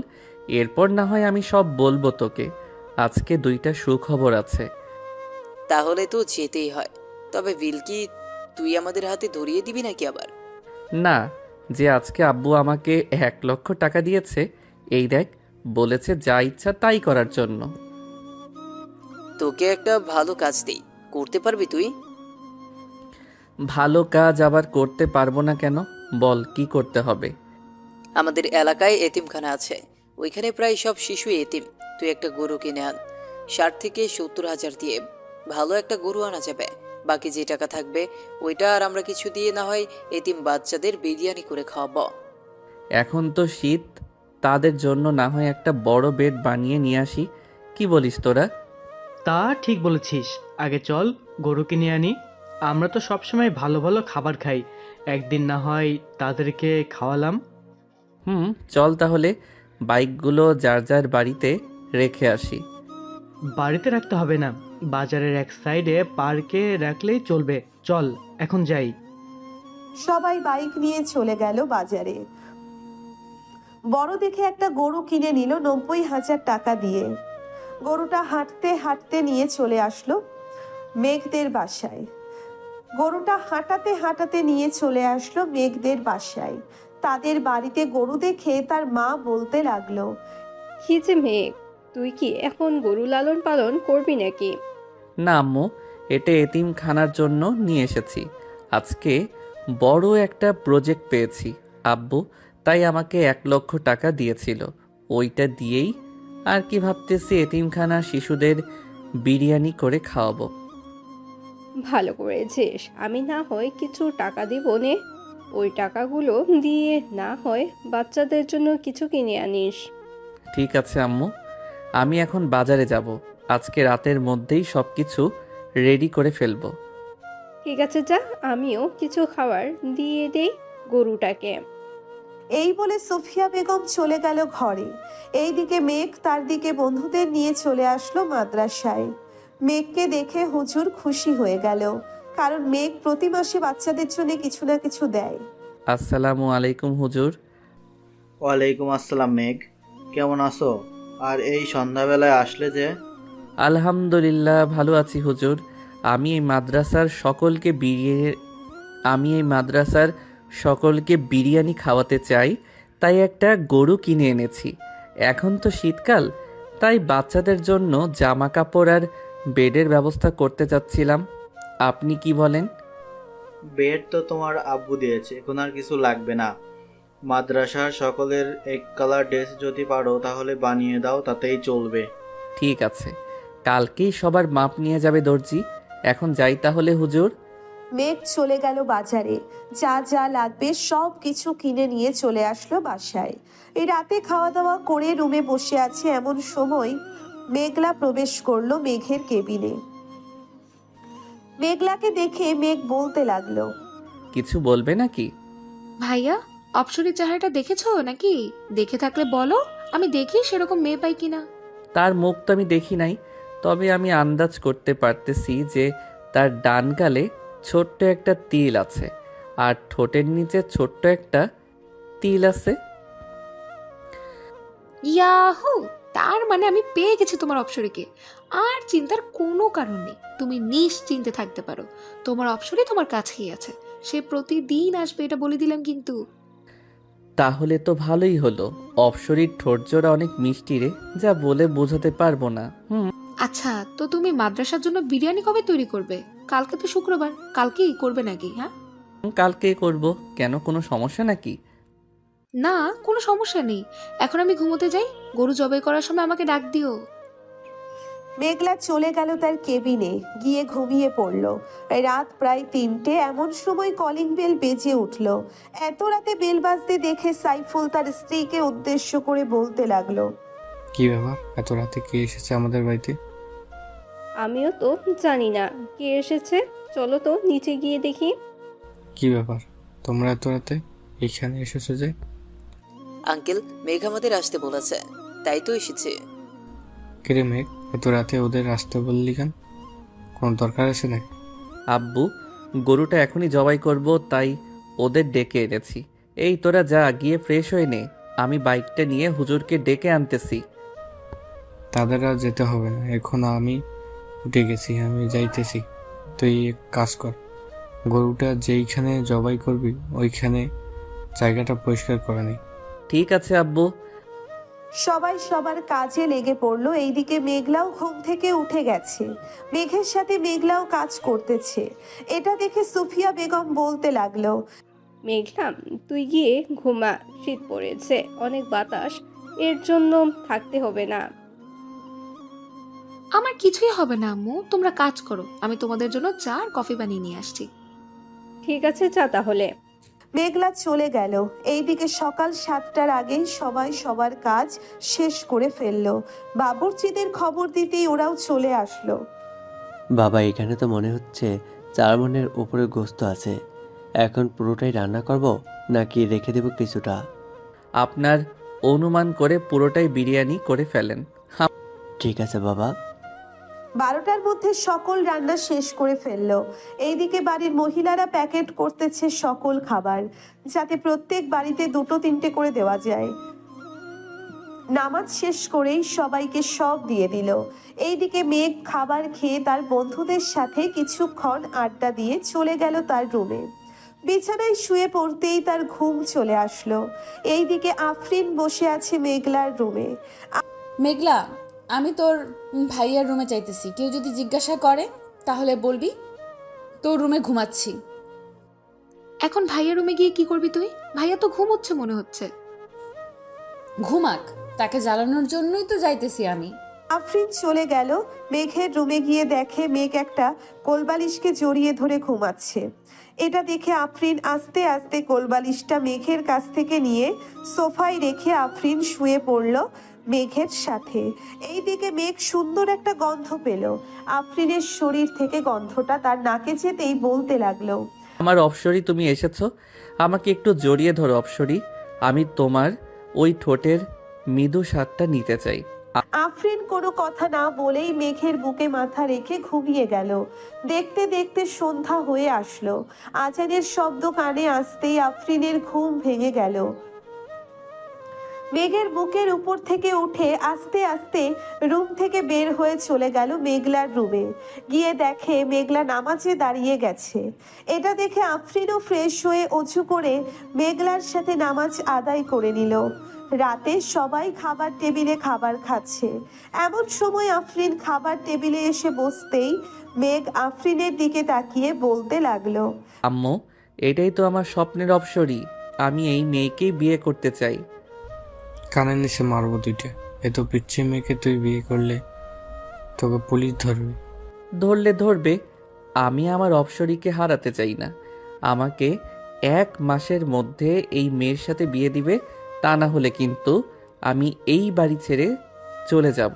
এরপর না হয় আমি সব বলবো তোকে। আজকে 2টা সুখবর আছে। তাহলে তো যেতেই হয়, তবে বিল কি তুই আমাদের হাতে ধরিয়ে দিবি নাকি আবার? না, যে আজকে আব্বু আমাকে 1 লক্ষ টাকা দিয়েছে, এই দেখ, বলেছে যা ইচ্ছা তাই করার জন্য। তোকে একটা ভালো কাজ দিই, করতে পারবি তুই? ভালো কাজ আবার করতে পারবো না কেন? বল কি করতে হবে? আমাদের এলাকায় এতিমখানা আছে, ওইখানে প্রায় সব শিশু এতিম। তুই একটা গরু কিনে আন, 60 থেকে 70 হাজার দিয়ে ভালো একটা গরু আনা যাবে। বাকি যে টাকা থাকবে ওইটা আর আমরা কিছু দিয়ে না হয় এতিম বাচ্চাদের বিরিয়ানি করে খাওয়াবো। এখন তো শীত, তাদের জন্য না হয় একটা বড় বেড বানিয়ে নিয়ে আসি। কি বলিস তোরা? তা ঠিক বলেছিস, আগে চল গরু কিনে আনি। আমরা তো সবসময় ভালো ভালো খাবার খাই, একদিন না হয় তাদেরকে খাওয়ালাম। চল তাহলে বাইকগুলো যার যার বাড়িতে রেখে আসি। বাড়িতে রাখতে হবে না, বাজারের এক সাইডে পার্কে রাখলেই চলবে। চল এখন যাই। সবাই বাইক নিয়ে চলে গেল বাজারে। বড় দেখে একটা গরু কিনে নিল 90,000 টাকা দিয়ে। গরুটা হাঁটতে হাঁটতে নিয়ে চলে আসলো মেঘদের বাসায়। গরুটা হাঁটাতে হাঁটাতে নিয়ে চলে আসলো মেঘদের বাসায়। তাদের বাড়িতে গরু দেখে তার মা বলতে লাগলো, কি যে মেঘ, তুই কি এখন গরু লালন পালন করবি নাকি? না আম্মু, এটা এতিমখানার জন্য নিয়ে এসেছি। আজকে বড় একটা প্রজেক্ট পেয়েছি আব্বু, তাই আমাকে 1 লক্ষ টাকা দিয়েছিল। ওইটা দিয়েই আর কি ভাবতেছি এতিমখানার শিশুদের বিরিয়ানি করে খাওয়াবো। ভালো করেছিস, আমি না হয় কিছু টাকা দিব নে, ওই টাকাগুলো দিয়ে না হয় বাচ্চাদের জন্য কিছু কিনে আনিস। ঠিক আছে আম্মু, আমি এখন বাজারে যাব। আজকে রাতের মধ্যেই সব কিছু রেডি করে ফেলবো। ঠিক আছে যা, আমিও কিছু খাবার দিয়ে দেই গরুটাকে। এই বলে সুফিয়া বেগম চলে গেল ঘরে। এইদিকে মেঘ তার দিকে বন্ধুদের নিয়ে চলে আসলো মাদ্রাসায়। মেঘকে দেখে হুজুর খুশি হয়ে গেল, কারণ মেঘ প্রতি মাসে বাচ্চাদের জন্য কিছু না কিছু দেয়। আসসালামু আলাইকুম হুজুর। ওয়ালাইকুম আসসালাম মেঘ, কেমন আছো? আর এই সন্ধ্যাবেলায় আসলে যে? আলহামদুলিল্লাহ ভালো আছি হুজুর। আমি এই মাদ্রাসার সকলকে বিরিয়ানি খাওয়াতে চাই, তাই একটা গরু কিনে এনেছি। এখন তো শীতকাল, তাই বাচ্চাদের জন্য জামা কাপড় আর বেডের ব্যবস্থা করতে চাচ্ছিলাম। আপনি কি বলেন? বেড তো তোমার আব্বু দিয়েছে, এখন আর কিছু লাগবে না। মাদ্রাসার সকলের এক কালার ড্রেস যদি পারো তাহলে বানিয়ে দাও, তাতেই চলবে। ঠিক আছে, কালকেই সবার মাপ নিয়ে যাবে দর্জি। এখন যাই তাহলে হুজুর। মেঘ চলে গেল বাজারে, যা যা লাগবে সব কিছু কিনে নিয়ে চলে আসলো বাসায়। এই রাতে খাওয়া দাওয়া করে রুমে বসে আছে এমন সময় মেঘলা প্রবেশ করলো মেঘের কেবিনে। মেঘলাকে দেখে মেঘ বলতে লাগলো, কিছু বলবে নাকি? ভাইয়া, অপসরের চেহারাটা দেখেছো নাকি? দেখে থাকলে বলো, আমি দেখি সেরকম মেয়ে পাই কিনা। তার মুখ তো আমি দেখি নাই, তবে আমি আন্দাজ করতে পারতেছি যে তার ডান গালে ছোট্ট একটা তিল আছে আর ঠোঁটের নিচে ছোট্ট একটা তিল আছে। ইয়াহু, তার মানে আমি পেয়ে গেছি তোমার অপসরীকে। আর চিন্তার কোনো কারণ নেই, তুমি নিশ্চিন্তে থাকতে পারো। তোমার অপসরী তোমার কাছেই আছে, সে প্রতিদিন আসবে, এটা বলে দিলাম কিন্তু। তাহলে তো ভালোই হলো। অপসরীর ঠোঁটজোড়া অনেক মিষ্টি রে, যা বলে বোঝাতে পারবো না। আচ্ছা, তো তুমি মাদ্রাসার জন্য বিরিয়ানি কবে তৈরি করবে? কালকে তো শুক্রবার, কালকেই করবে নাকি? হ্যাঁ, কালকে করব। কেন, কোনো সমস্যা নাকি? না, কোনো সমস্যা নেই। এখন আমি ঘুমোতে যাই, গরু জবাই করার সময় আমাকে ডাক দিও। মেঘলা চলে গেল তার কেবিনে, গিয়ে ঘুমিয়ে পড়ল। রাত প্রায় 3টে, এমন সময় কলিং বেল বেজে উঠল। এত রাতে বেল বাজতে দেখে সাইফুল তার স্ত্রীকে উদ্দেশ্য করে বলতে লাগলো, কি ব্যাপার, এত রাতে কে এসেছে আমাদের বাড়িতে? আমিও তো জানি না কে এসেছে, চলো তো নিচে গিয়ে দেখি। কি ব্যাপার, তোমরা এত রাতে এখানে এসেছো যে? আঙ্কেল, মেঘ আমাদের আসতে বলেছে, তাই তো এসেছে। কিরে মেঘ, এত রাতে ওদের আসতে বললি কেন? কোনো দরকার আছে নাকি? আব্বু, গরুটা এখনই জবাই করব, তাই ওদের ডেকে এনেছি। এই তোরা যা, গিয়ে ফ্রেশ হয়ে নে, আমি বাইকটা নিয়ে হুজুরকে ডেকে আনতেছি। তাদের আর যেতে হবে না, এখন আমি উঠে গেছি, আমি যাইতেছি। তুই এক কাজ কর, গরুটা যেইখানে জবাই করবি ওইখানে জায়গাটা পরিষ্কার করে নি। ঠিক আছে আব্বু। সবাই সবার কাজে লেগে পড়লো। এইদিকে মেঘলাও ঘুম থেকে উঠে গেছে। মেঘের সাথে মেঘলাও কাজ করতেছে। এটা দেখে সুফিয়া বেগম বলতে লাগলো, মেঘলা, তুই গিয়ে ঘুমা, শীত পড়েছে, অনেক বাতাস, এর জন্য থাকতে হবে না। আমার কিছুই হবে না আম্মু, তোমরা কাজ করো, আমি তোমাদের জন্য চা আর কফি বানিয়ে নিয়ে আসছি। ঠিক আছে, যা তাহলে। মেঘলা চলে গেল। এইদিকে সকাল 7টার আগেই সবাই সবার কাজ শেষ করে ফেললো। বাবুর্চিদের খবর দিতেই ওরাও চলে আসলো। বাবা, এখানে তো মনে হচ্ছে 4 মণের উপরে গোস্ত আছে। এখন পুরোটাই রান্না করব নাকি রেখে দেব কিছুটা? আপনার অনুমান করে পুরোটাই বিরিয়ানি করে ফেলেন। ঠিক আছে বাবা। 12টার মধ্যে সকল রান্না শেষ করে ফেললো। এইদিকে বাড়ির মহিলারা প্যাকেট করতেছে সকল খাবার, যাতে প্রত্যেক বাড়িতে 2-3টে করে দেওয়া যায়। নামাজ শেষ করেই সবাইকে সব দিয়ে দিল। এইদিকে মেঘ খাবার খেয়ে তার বন্ধুদের সাথে কিছুক্ষণ আড্ডা দিয়ে চলে গেল তার রুমে। বিছানায় শুয়ে পড়তেই তার ঘুম চলে আসলো। এইদিকে আফরিন বসে আছে মেঘলার রুমে। মেঘলা, আমি তোর ভাইয়ার রুমে চাইতেছি। কেউ যদি জিজ্ঞাসা করে তাহলে বলবি তোর রুমে ঘুমাচ্ছি। এখন ভাইয়ার রুমে গিয়ে কি করবি তুই? ভাইয়া তো ঘুমোচ্ছে মনে হচ্ছে। ঘুমাক, তাকে জ্বালানোর জন্যই তো যাইতেছি আমি। আফরিন চলে গেল। মেঘের রুমে গিয়ে দেখে মেঘ একটা কোলবালিশকে জড়িয়ে ধরে ঘুমাচ্ছে। এটা দেখে আফরিন আস্তে আস্তে কোলবালিশটা মেঘের কাছ থেকে নিয়ে সোফায় রেখে আফরিন শুয়ে পড়ল মেঘের সাথে। এইদিকে মেঘ সুন্দর একটা গন্ধ পেল। আফরিনের শরীর থেকে গন্ধটা তার নাকে যেতেই বলতে লাগলো, আমার অপসরি, তুমি এসেছো। আমাকে একটু জড়িয়ে ধরো অপসরি। আমি তোমার ওই ঠোঁটের মৃদু স্বাদটা নিতে চাই। আফরিন কোনো কথা না বলেই মেঘের বুকে মাথা রেখে ঘুমিয়ে গেল। দেখতে দেখতে সন্ধ্যা হয়ে আসলো। আজানের শব্দ কানে আসতেই আফরিনের ঘুম ভেঙে গেল। মেঘের বুকের উপর থেকে উঠে আস্তে আস্তে রুম থেকে বের হয়ে চলে গেল মেঘলার রুমে। গিয়ে দেখে মেঘলা নামাজে দাঁড়িয়ে গেছে। এটা দেখে আফরিনও ফ্রেশ হয়ে অজু করে মেঘলার সাথে নামাজ আদায় করে নিল। রাতে সবাই খাবার টেবিলে খাবার খাচ্ছে। এমন সময় আফরিন খাবার টেবিলে এসে বসতেই মেঘ আফরিনের দিকে তাকিয়ে বলতে লাগলো, আম্মু, এটাই তো আমার স্বপ্নের অপসরি। আমি এই মেয়েকেই বিয়ে করতে চাই। কানের নিচে মারবো 2টা। এত পিচ্ছি মেয়েকে তুই বিয়ে করলে তোকে পুলিশ ধরবে। ধরলে ধরবে, আমি আমার অপসরিকে হারাতে চাই না। আমাকে 1 মাসের মধ্যে এই মেয়ের সাথে বিয়ে দিবে, তা না হলে কিন্তু আমি এই বাড়ি ছেড়ে চলে যাব।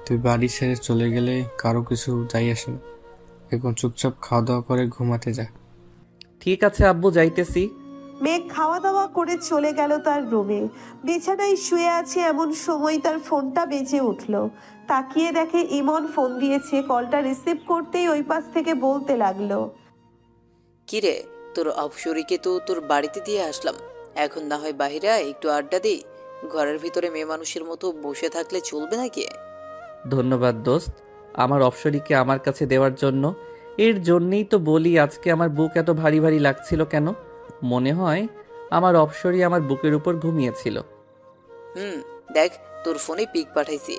তুই বাড়ি ছেড়ে চলে গেলে কারো কিছু যাই আসে না। এখন চুপচাপ খাওয়া দাওয়া করে ঘুমাতে যা। ঠিক আছে আব্বু, যাইতেছি। মেঘ খাওয়া দাওয়া করে চলে গেল তার রুমে। বিছানায় শুয়ে আছে এমন সময় তার ফোনটা বেজে উঠল। তাকিয়ে দেখে ইমন ফোন দিয়েছে। কলটা রিসিভ করতেই ওই পাশ থেকে বলতে লাগলো, কিরে, তোর অপসরিকে তো তোর বাড়িতে দিয়ে আসলাম। এখন না হয় বাইরে আয়, একটু আড্ডা দিই। ঘরের ভিতরে মেয়ে মানুষের মতো বসে থাকলে চলবে নাকি? ধন্যবাদ দোস্ত, আমার অপসরিকে আমার কাছে দেওয়ার জন্য। এর জন্যেই তো বলি আজকে আমার বুক এত ভারী ভারী লাগছিল কেন। মনে হয় আমার অপসরি আমার বুকের উপর ঘুমিয়েছিল। দেখ, তোর ফোনে পিক পাঠাইছি,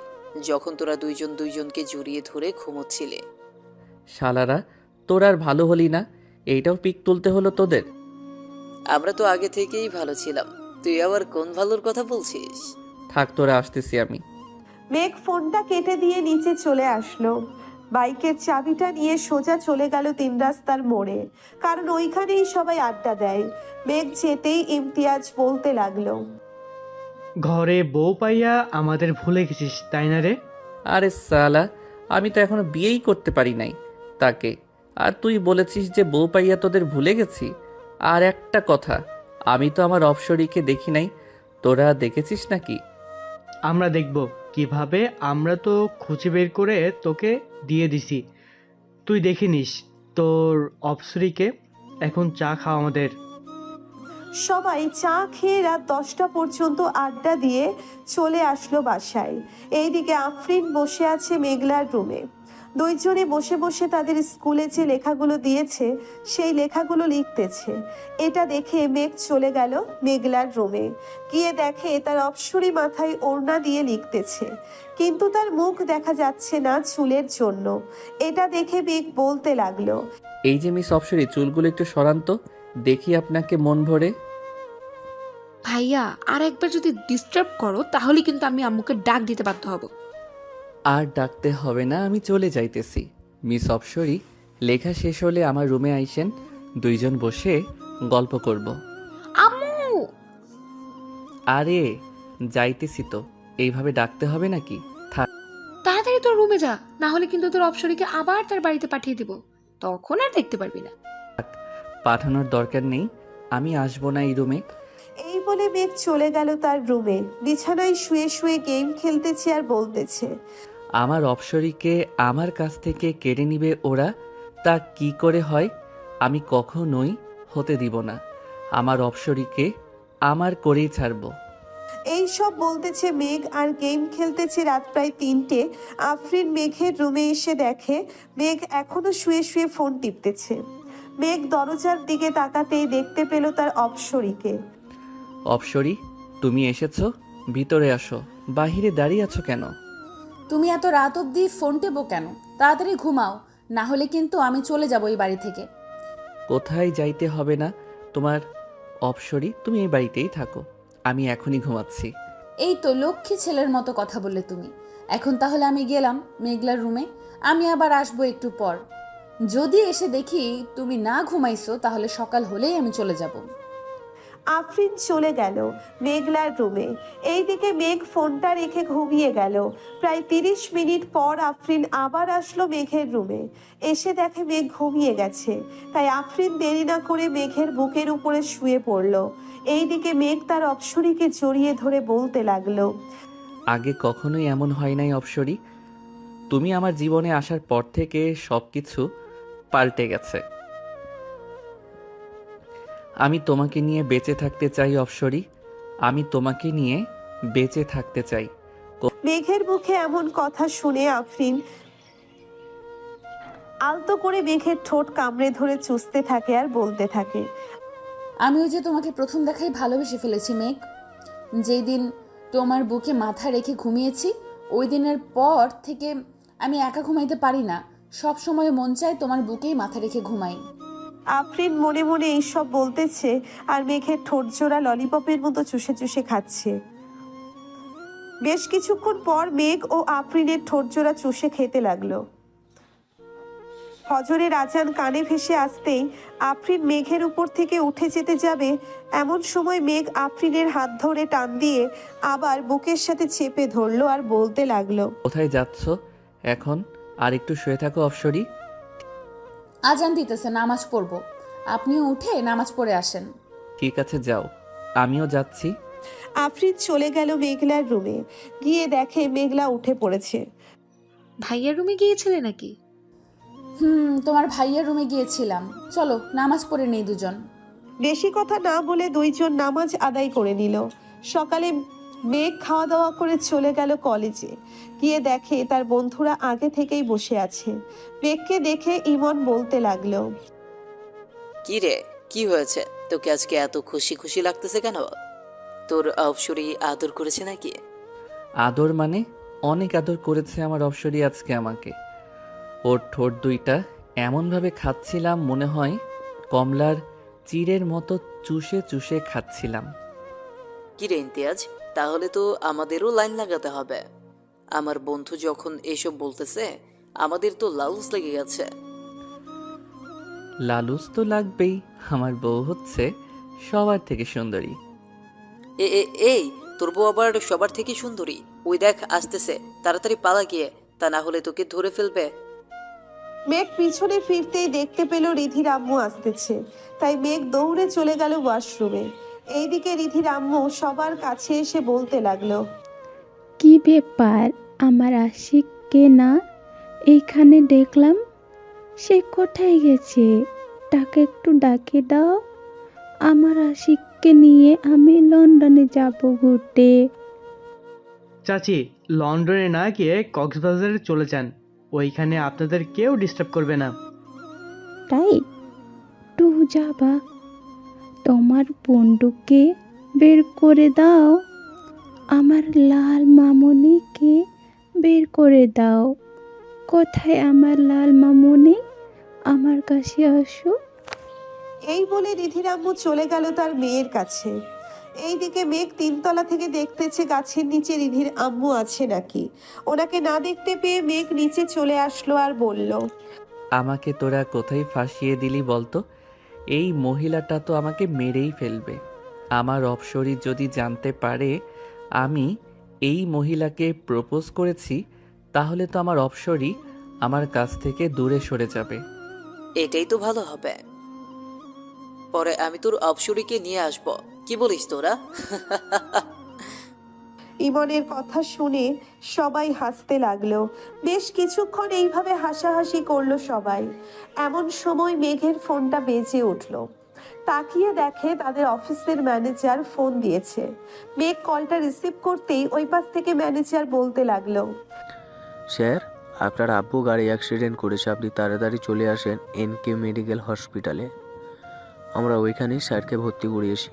যখন তোরা দুইজনকে জড়িয়ে ধরে ঘুমোচ্ছিলে। শালারা, তোর আর ভালো হলি না, এইটাও পিক তুলতে হলো তোদের। আমরা তো আগে থেকেই ভালো ছিলাম, তুই আবার কোন ভালোর কথা বলছিস? থাক, তোরা আসতেছি আমি। মেঘ ফোনটা কেটে দিয়ে নিচে চলে আসলো। বাইকের চাবিটা নিয়ে সোজা চলে গেল 3 রাস্তার মোড়ে, কারণ ওইখানেই সবাই আড্ডা দেয়। মেঘ যেতেই ইমতিয়াজ বলতে লাগলো, ঘরে বউ পাইয়া আমাদের ভুলে গেছিস তাই না রে? আরে সালা, আমি তো এখনো বিয়েই করতে পারি নাই তাকে, আর তুই বলেছিস যে বউ পাইয়া তোদের ভুলে গেছি। আর একটা কথা, আমি তো আমার অপসরিকে দেখি নাই, তোরা দেখেছিস নাকি? আমরা দেখব কিভাবে, আমরা তো খুঁজে বের করে তোকে দিয়ে দিছি, তুই দেখে নিস তোর অপসরিকে। এখন চা খাও আমাদের। সবাই চা খেয়ে রাত 10টা পর্যন্ত আড্ডা দিয়ে চলে আসলো বাসায়। এইদিকে আফরিন বসে আছে মেঘলার রুমে। দুইজনে বসে বসে তাদের স্কুলে যে লেখাগুলো দিয়েছে সেই লেখাগুলো লিখতেছে। এটা দেখে মেঘ চলে গেল মেঘলার রুমে। গিয়ে দেখে তার অপসরী মাথায় ওড়না দিয়ে লিখতেছে, কিন্তু তার মুখ দেখা যাচ্ছে না চুলের জন্য। এটা দেখে মেঘ বলতে লাগলো, এই যে মিস অপসরি, চুলগুলো একটু সরান তো, দেখি আপনাকে মন ভরে। ভাইয়া আর একবার যদি ডিস্টার্ব করো তাহলে কিন্তু আমি আম্মুকে ডাক দিতে বাধ্য হব। আর ডাকতে হবে না, আমি চলে যাইতেছি। মিস অপসরি, লেখা শেষ হলে আমার রুমে আইসেন, দুইজন বসে গল্প করব। আম্মু! আরে যাইতেছি তো, এইভাবে ডাকতে হবে নাকি? থাক। তাড়াতাড়ি তোর রুমে যা, না হলে কিন্তু তোর অপসরীকে আবার তার বাড়িতে পাঠিয়ে দিব, তখন আর দেখতে পারবি না। পাঠানোর দরকার নেই, আমি আসবো না এই রুমে। এই বলে মেঘ চলে গেল তার রুমে। বিছানায় শুয়ে শুয়ে গেম খেলতেছে আর বলতেছে, আমার অপসরীকে আমার কাছ থেকে কেড়ে নিবে ওরা, তা কি করে হয়? আমি কখনোই হতে দিব না। আমার অপসরীকে আমার করেই ছাড়বো। এই সব বলতেছে মেঘ আর গেম খেলতেছে। রাত প্রায় 3টে। আফরিন মেঘের রুমে এসে দেখে মেঘ এখনো শুয়ে শুয়ে ফোন টিপতেছে। মেঘ দরজার দিকে তাকাতেই দেখতে পেল তার অপসরীকে। অপসরী, তুমি এসেছো? ভিতরে আসো। বাহিরে দাঁড়িয়ে আছো কেন? তুমি এত রাত অবধি ফোন টেপো কেন? তাড়াতাড়ি ঘুমাও, না হলে কিন্তু আমি চলে যাবো এই বাড়ি থেকে। কোথায় যাইতে হবে না তোমার। অপসরী, তুমি এই বাড়িতেই থাকো, আমি এখনই ঘুমাচ্ছি। এই তো লক্ষ্মী ছেলের মতো কথা বললে তুমি। এখন তাহলে আমি গেলাম মেঘলার রুমে, আমি আবার আসবো একটু পর। যদি এসে দেখি তুমি না ঘুমাইছো তাহলে সকাল হলেই আমি চলে যাব। আফরিন চলে গেল মেঘলার রুমে। এইদিকে মেঘ ফোনটা রেখে ঘুমিয়ে গেল। প্রায় 30 মিনিট পর আফরিন আবার আসলো মেঘের রুমে। এসে দেখে মেঘ ঘুমিয়ে গেছে, তাই আফরিন দেরি না করে মেঘের বুকের উপরে শুয়ে পড়ল। এইদিকে মেঘ তার অপসরীকে জড়িয়ে ধরে বলতে লাগলো, আগে কখনোই এমন হয় নাই অপসরী, তুমি আমার জীবনে আসার পর থেকে সবকিছু পাল্টে গেছে। আমি তোমাকে নিয়ে বেঁচে থাকতে চাই অপসরী, আমি তোমাকে নিয়ে বেঁচে থাকতে চাই। মেঘের মুখে এমন কথা শুনে আফরিন আলতো করে মেঘের ঠোঁট কামড়ে ধরে চুষতে থাকে আর বলতে থাকে, আমিও যে তোমাকে প্রথম দেখাই ভালোবেসে ফেলেছি মেঘ। যেই দিন তোমার বুকে মাথা রেখে ঘুমিয়েছি ওই দিনের পর থেকে আমি একা ঘুমাইতে পারি না, সব সময় মন চায় তোমার বুকেই মাথা রেখে ঘুমাই। আফরিন মনে মনে এইসব বলতেছে আর মেঘের ঠোঁট জোড়া ললিপপের মতো চুষে চুষে খাচ্ছে। বেশ কিছুক্ষণ পর মেঘ ও আফরিনের ঠোঁট জোড়া চুষে খেতে লাগলো। ফজরের আজান কানে ভেসে আসতেই আফরিন মেঘের উপর থেকে উঠে যেতে যাবে, এমন সময় মেঘ আফরিনের হাত ধরে টান দিয়ে আবার বুকের সাথে চেপে ধরলো আর বলতে লাগলো, কোথায় যাচ্ছ এখন? আর একটু শুয়ে থাকো অপসরী। আজান দিতেছে, নামাজ পড়বো, আপনিও উঠে নামাজ পড়ে আসেন। ঠিক আছে যাও, আমিও যাচ্ছি। আফরিন চলে গেল মেঘলার রুমে। গিয়ে দেখে মেঘলা উঠে পড়েছে। ভাইয়ার রুমে গিয়েছিলে নাকি? তোমার ভাইয়ের রুমে গিয়েছিলাম, চলো নামাজ পড়ে নেই দুজন। বেশি কথা না বলে দুইজন নামাজ আদায় করে নিল। সকালে মেঘ খাওয়া দাওয়া করে চলে গেল কলেজে। গিয়ে দেখে তার বন্ধুরা আগে থেকেই বসে আছে। মেঘকে দেখে ইমন বলতে লাগলো, কি রে, কি হয়েছে? তোকে আজকে এত খুশি খুশি লাগতেছে কেন? তোর অপসরী আদর করেছে নাকি? আদর মানে? অনেক আদর করেছে আমার অপসরী আজকে আমাকে। ওর ঠোঁট দুইটা এমনভাবে খাচ্ছিলাম মনে হয় কমলার চিড়ের মতো চুষে চুষে খাচ্ছিলাম। কি রে ইমতিয়াজ, তাহলে তো আমাদেরও লাইন লাগাতে হবে। আমার বন্ধু যখন এসব বলতেছে আমাদের তো লালুস লেগে গেছে। লালুস তো লাগবেই, আমার বউ হচ্ছে সবার থেকে সুন্দরী। এ এ এই তোর বউ আবার সবার থেকে সুন্দরী? ওই দেখ আসতেছে, তাড়াতাড়ি পালা গিয়ে, তা না হলে তোকে ধরে ফেলবে। মেঘ পিছনে ফিরতেই দেখতে পেল রিধির আম্মু আসতেছে, তাই মেঘ দৌড়ে চলে গেল ওয়াশরুমে। এইদিকে রিধির আম্মু সবার কাছে এসে বলতে লাগলো, কি ব্যাপার, আমার আশিককে না এইখানে দেখলাম, সে কোথায় গেছে? তাকে একটু ডাকে দাও, আমার আশিককে নিয়ে আমি লন্ডনে যাব ঘুরতে। চাচি, লন্ডনে না গিয়ে কক্সবাজারে চলে যান, ওইখানে আপনাদের কেউ ডিস্টার্ব করবে না। তাই টু যাবা, তোমার বন্দুককে বের করে দাও, আমার লাল মামুনিকে বের করে দাও। কোথায় আমার লাল মামুনি? আমার কাছে আসো। এই বলে রিধির আম্মু চলে গেল তার মেয়ের কাছে। এইদিকে মেঘ তিনতলা থেকে দেখতেছে গাছের নিচে রিধির আম্মু আছে নাকি। ওনাকে না দেখতে পেয়ে মেঘ নিচে চলে আসলো আর বলল, আমাকে তোরা কোথায় ফাঁসিয়ে দিলি বলতো? এই মহিলাটা তো আমাকে মেরেই ফেলবে। আমার অপসরি যদি জানতে পারে আমি এই মহিলাকে প্রপোজ করেছি, তাহলে তো আমার অপসরি আমার কাছ থেকে দূরে সরে যাবে। এটাই তো ভালো হবে। পরে আমি তোর অপসরীকে নিয়ে আসব, কি বলিস তোরা? ইমনের কথা শুনে সবাই হাসতে লাগলো। বেশ কিছুক্ষণ এইভাবে হাসাহাসি করলো সবাই। এমন সময় মেঘের ফোনটা বেজে উঠল। তাকিয়ে দেখে তাদের অফিসের ম্যানেজার ফোন দিয়েছে। মেঘ কলটা রিসিভ করতেই ওই পাশ থেকে ম্যানেজার বলতে লাগলো, স্যার, আপনার আব্বু গাড়ি অ্যাক্সিডেন্ট করেছে, আপনি তাড়াতাড়ি চলে আসেন এনকে মেডিকেল হসপিটালে। আমরা ওইখানেই স্যারকে ভর্তি করিয়েছি।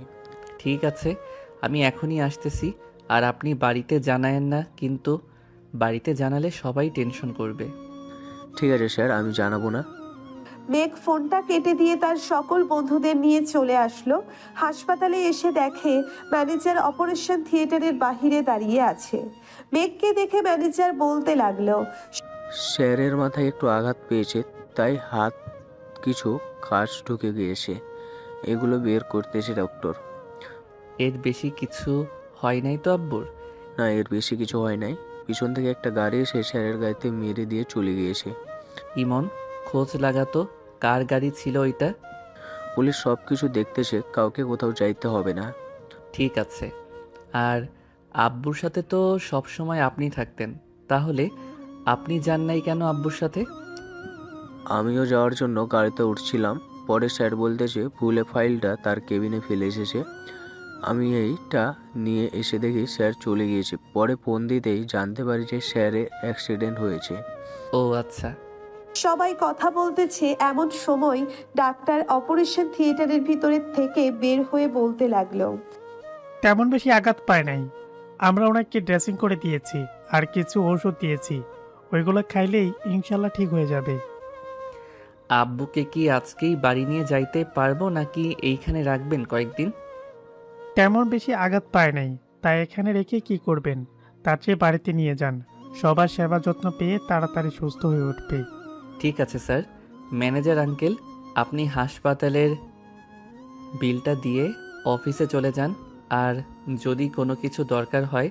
ঠিক আছে, আমি এখনই আসতেছি। আর আপনি বাড়িতে জানায়েন না কিন্তু, বাড়িতে জানালে সবাই টেনশন করবে। ঠিক আছে স্যার, আমি জানাবো না। মেঘ ফোনটা কেটে দিয়ে তার সকল বন্ধুদের নিয়ে চলে আসলো। হাসপাতালে এসে দেখে ম্যানেজার অপারেশন থিয়েটারের বাহিরে দাঁড়িয়ে আছে। মেঘকে দেখে ম্যানেজার বলতে লাগলো, স্যারের মাথায় একটু আঘাত পেয়েছে, তাই হাত কিছু কাজ ঢুকে গিয়েছে, এগুলো বের করতেছে ডক্টর। এর বেশি কিছু হয় নাই তো আব্বুর? না, এর বেশি কিছু হয় নাই। পিছন থেকে একটা গাড়ি এসে স্যারের গাড়িতে মেরে দিয়ে চলে গিয়েছে। ইমন, খোঁজ লাগাতো কার গাড়ি ছিল ওইটা। পুলিশ সব কিছু দেখতেছে, কাউকে কোথাও যাইতে হবে না। ঠিক আছে। আর আব্বুর সাথে তো সব সময় আপনি থাকতেন, তাহলে আপনি যান নাই কেন আব্বুর সাথে? আমিও যাওয়ার জন্য গাড়িতে উঠছিলাম, পরে স্যার বলতেছে ভুলে ফাইলটা তার কেবিনে ফেলে এসেছে। আমি এইটা নিয়ে এসে দেখি স্যার চলে গিয়েছে। পরে ফোন দিতেই জানতে পারি যে স্যারের অ্যাক্সিডেন্ট হয়েছে। ও আচ্ছা। সবাই কথা বলতেছে এমন সময় ডাক্তার অপারেশন থিয়েটারের ভিতরের থেকে বের হয়ে বলতে লাগলো, তেমন বেশি আঘাত পায় নাই। আমরা ওনাকে ড্রেসিং করে দিয়েছি আর কিছু ওষুধ দিয়েছি, ওইগুলো খাইলেই ইনশাল্লাহ ঠিক হয়ে যাবে। আব্বুকে কি আজকেই বাড়ি নিয়ে যাইতে পারবো নাকি এইখানে রাখবেন কয়েকদিন? তেমন বেশি আঘাত পায় নাই, তাই এখানে রেখে কি করবেন? তার চেয়ে বাড়িতে নিয়ে যান, সবার সেবা যত্ন পেয়ে তাড়াতাড়ি সুস্থ হয়ে উঠবে। ঠিক আছে স্যার। ম্যানেজার আঙ্কেল, আপনি হাসপাতালের বিলটা দিয়ে অফিসে চলে যান। আর যদি কোনো কিছু দরকার হয়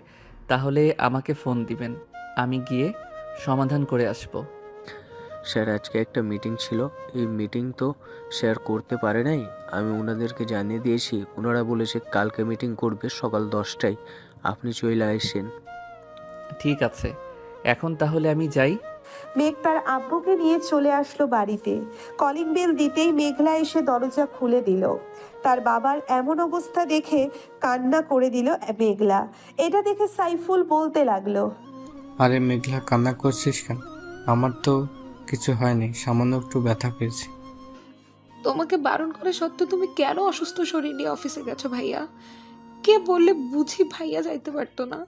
তাহলে আমাকে ফোন দিবেন, আমি গিয়ে সমাধান করে আসব। স্যার, আজকে একটা মিটিং ছিল, এই মিটিং তো স্যার করতে পারে নাই। আমি ওনাদেরকে জানিয়ে দিয়েছি, ওনারা বলেছে কালকে মিটিং করবে সকাল 10টায়। আপনি চলে আসেন। ঠিক আছে, এখন তাহলে আমি যাই। মেঘ তার আব্বুকে নিয়ে চলে আসলো বাড়িতে। কলিং বেল দিতেই মেঘলা এসে দরজা খুলে দিল। তার বাবার এমন অবস্থা দেখে কান্না করে দিল মেঘলা। এটা দেখে সাইফুল বলতে লাগলো, আরে মেঘলা, কান্না করছিস কেন? আমার তো কিছু হয়নি, সামান্য একটু ব্যথা পেয়েছি। তোমাকে বারণ করে সত্ত্বেও তুমি কেন অসুস্থ শরীর নিয়ে অফিসে গেছো ভাইয়া? কে বললে বুঝি ভাইয়া যাইতে পারতো না?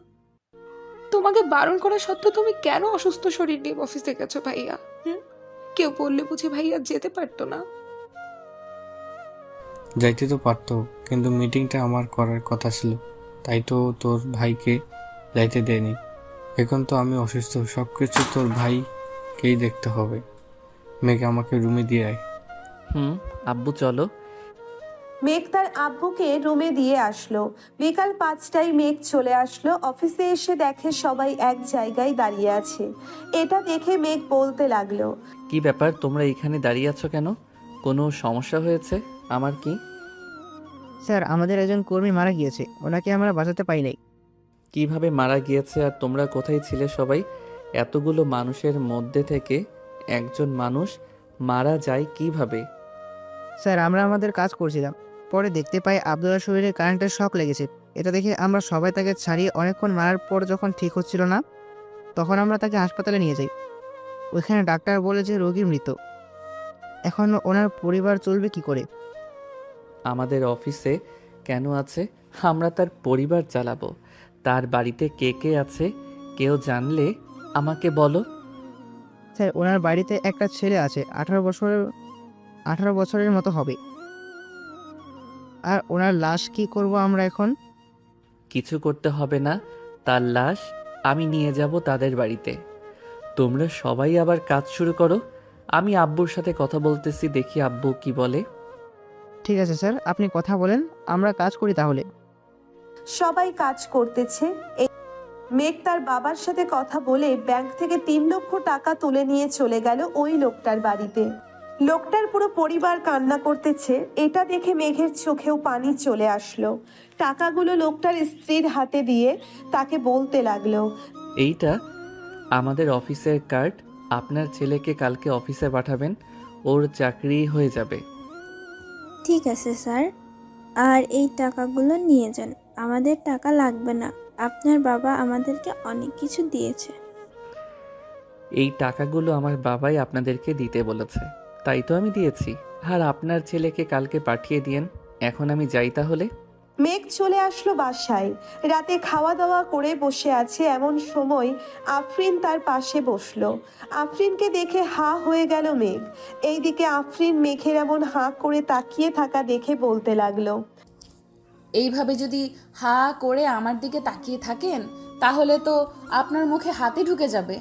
তোমাকে বারণ করা সত্ত্বেও তুমি কেন অসুস্থ শরীর নিয়ে অফিসে গেছো ভাইয়া? কেউ বললে বুঝি ভাইয়া যেতে পারতো না? যাইতে তো পারতো, কিন্তু মিটিংটা আমার করার কথা ছিল, তাই তো তোর ভাইকে যাইতে দেয়নি। এখন তো আমি অসুস্থ, সব কিছু তোর ভাইকেই দেখতে হবে। মেঘ, আমাকে রুমে দিয়ে আয়। আব্বু চলো। মেঘ তার আব্বুকে রুমে দিয়ে আসলো। বিকাল 5টায় মেঘ চলে আসলো। অফিসে এসে দেখে সবাই এক জায়গায় দাঁড়িয়ে আছে। এটা দেখে মেঘ বলতে লাগলো, কি ব্যাপার, তোমরা এখানে দাঁড়িয়ে আছো কেন? কোনো সমস্যা হয়েছে? আমার কি? স্যার, আমাদের একজন কর্মী মারা গিয়েছে, ওনাকে আমরা বাঁচাতে পাই নাই। কিভাবে মারা গিয়েছে আর তোমরা কোথায় ছিলে সবাই? এতগুলো মানুষের মধ্যে থেকে একজন মানুষ মারা যায় কিভাবে? স্যার, আমরা আমাদের কাজ করছিলাম, পরে দেখতে পাই আব্দুল্লাহর শরীরে কারেন্টের শক লেগেছে। এটা দেখে আমরা সবাই তাকে ছাড়িয়ে অনেকক্ষণ মারার পর যখন ঠিক হচ্ছিল না, তখন আমরা তাকে হাসপাতালে নিয়ে যাই। ওইখানে ডাক্তার বলেছে রোগী মৃত। এখন ওনার পরিবার চলবে কি করে? আমাদের অফিসে কেন আছে? আমরা তার পরিবার চালাবো। তার বাড়িতে কে কে আছে কেউ জানলে আমাকে বলো। স্যার, ওনার বাড়িতে একটা ছেলে আছে, 18 বছরের মতো হবে। আর ওনার লাশ কি করব আমরা এখন? কিছু করতে হবে না, তার লাশ আমি নিয়ে যাব তাদের বাড়িতে। তোমরা সবাই আবার কাজ শুরু করো। আমি আব্বুর সাথে কথা বলতেছি, দেখি আব্বু কি বলে। ঠিক আছে স্যার, আপনি কথা বলেন, আমরা কাজ করি তাহলে। সবাই কাজ করতেছে। মেঘ তার বাবার সাথে কথা বলে ব্যাংক থেকে 3 লক্ষ টাকা তুলে নিয়ে চলে গেল ওই লোকটার বাড়িতে। লোকটার পুরো পরিবার কান্না করতেছে। এটা দেখে মেঘের চোখেও পানি চলে আসলো। টাকাগুলো লোকটার স্ত্রীর হাতে দিয়ে তাকে বলতে লাগলো, এইটা আমাদের অফিসের কার্ড। আপনার ছেলেকে কালকে অফিসে পাঠাবেন, ওর চাকরি হয়ে যাবে। ঠিক আছে স্যার, আর এই টাকাগুলো নিয়ে যান, আমাদের টাকা লাগবে না, আপনার বাবা আমাদেরকে অনেক কিছু দিয়েছে। এই টাকাগুলো আমার বাবাই আপনাদেরকে দিতে বলেছে, তাই তো আমি দিয়েছি। আর আপনার ছেলেকে কালকে পাঠিয়ে দিয়েন। এখন আমি যাই তাহলে। মেঘ চলে আসলো বাসায়। রাতে খাওয়া দাওয়া করে বসে আছে, এমন সময় আফরিন তার পাশে বসলো। আফরিনকে দেখে হা হয়ে গেল মেঘ। এইদিকে আফরিন মেঘের এমন হা করে তাকিয়ে থাকা দেখে বলতে লাগলো, এইভাবে যদি হা করে আমার দিকে তাকিয়ে থাকেন তাহলে তো আপনার মুখে হাতি ঢুকে যাবে।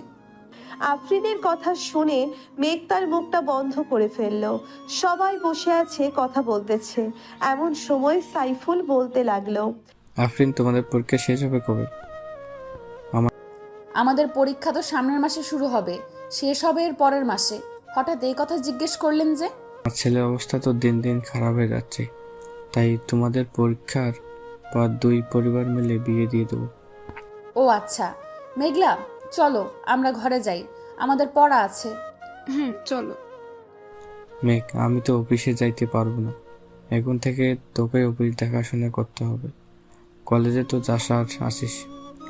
আফরিনের কথা শুনে মেঘ তার মুখটা বন্ধ করে ফেললো। সবাই বসে আছে, কথা বলতেছে। এমন সময় সাইফুল বলতে লাগলো, আফরিন, তোমাদের পরীক্ষা শেষ হবে কবে? আমাদের পরীক্ষা তো সামনের মাসে শুরু হবে, শেষ হবে এর পরের মাসে। হঠাৎ এই কথা জিজ্ঞেস করলেন যে? আমার ছেলের অবস্থা তো দিন দিন খারাপ হয়ে যাচ্ছে, তাই তোমাদের পরীক্ষার পর 2 পরিবার মিলে বিয়ে দিয়ে দেবো। ও আচ্ছা, মেঘলা চলো আমরা ঘরে যাই, আমাদের পড়া আছে। চলো। মেঘ, আমি তো অফিসে যাইতে পারবো না। এখন থেকে তোকে অফিস দেখাশোনা করতে হবে। কলেজে তো যাস আর আসিস,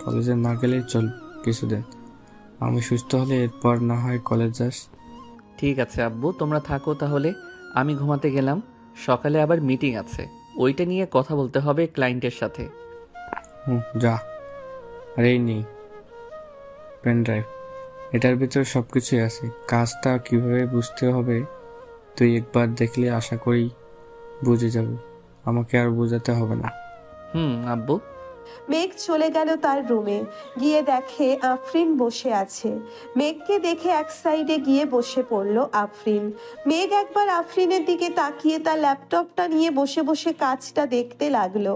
কলেজে না গেলেই চল কিছুদিন। আমি সুস্থ হলে এরপর না হয় কলেজ যাস। ঠিক আছে আব্বু, তোমরা থাকো তাহলে। আমি ঘুমাতে গেলাম। সকালে আবার মিটিং আছে, ওইটা নিয়ে কথা বলতে হবে ক্লায়েন্টের সাথে। যা। আর এই নেই পেন ড্রাইভ, এটার ভিতরে সব কিছুই আছে। কাজটা কিভাবে বুঝতে হবে তুই একবার দেখলে আশা করি বুঝে যাবে, আমাকে আর বোঝাতে হবে না। আব্বু। মেঘ চলে গেল তার রুমে। গিয়ে দেখে আফরিন বসে আছে। মেঘকে দেখে এক সাইডে গিয়ে বসে পড়লো আফরিন। মেঘ একবার আফরিনের দিকে তাকিয়ে তার ল্যাপটপটা নিয়ে বসে বসে কাজটা দেখতে লাগলো।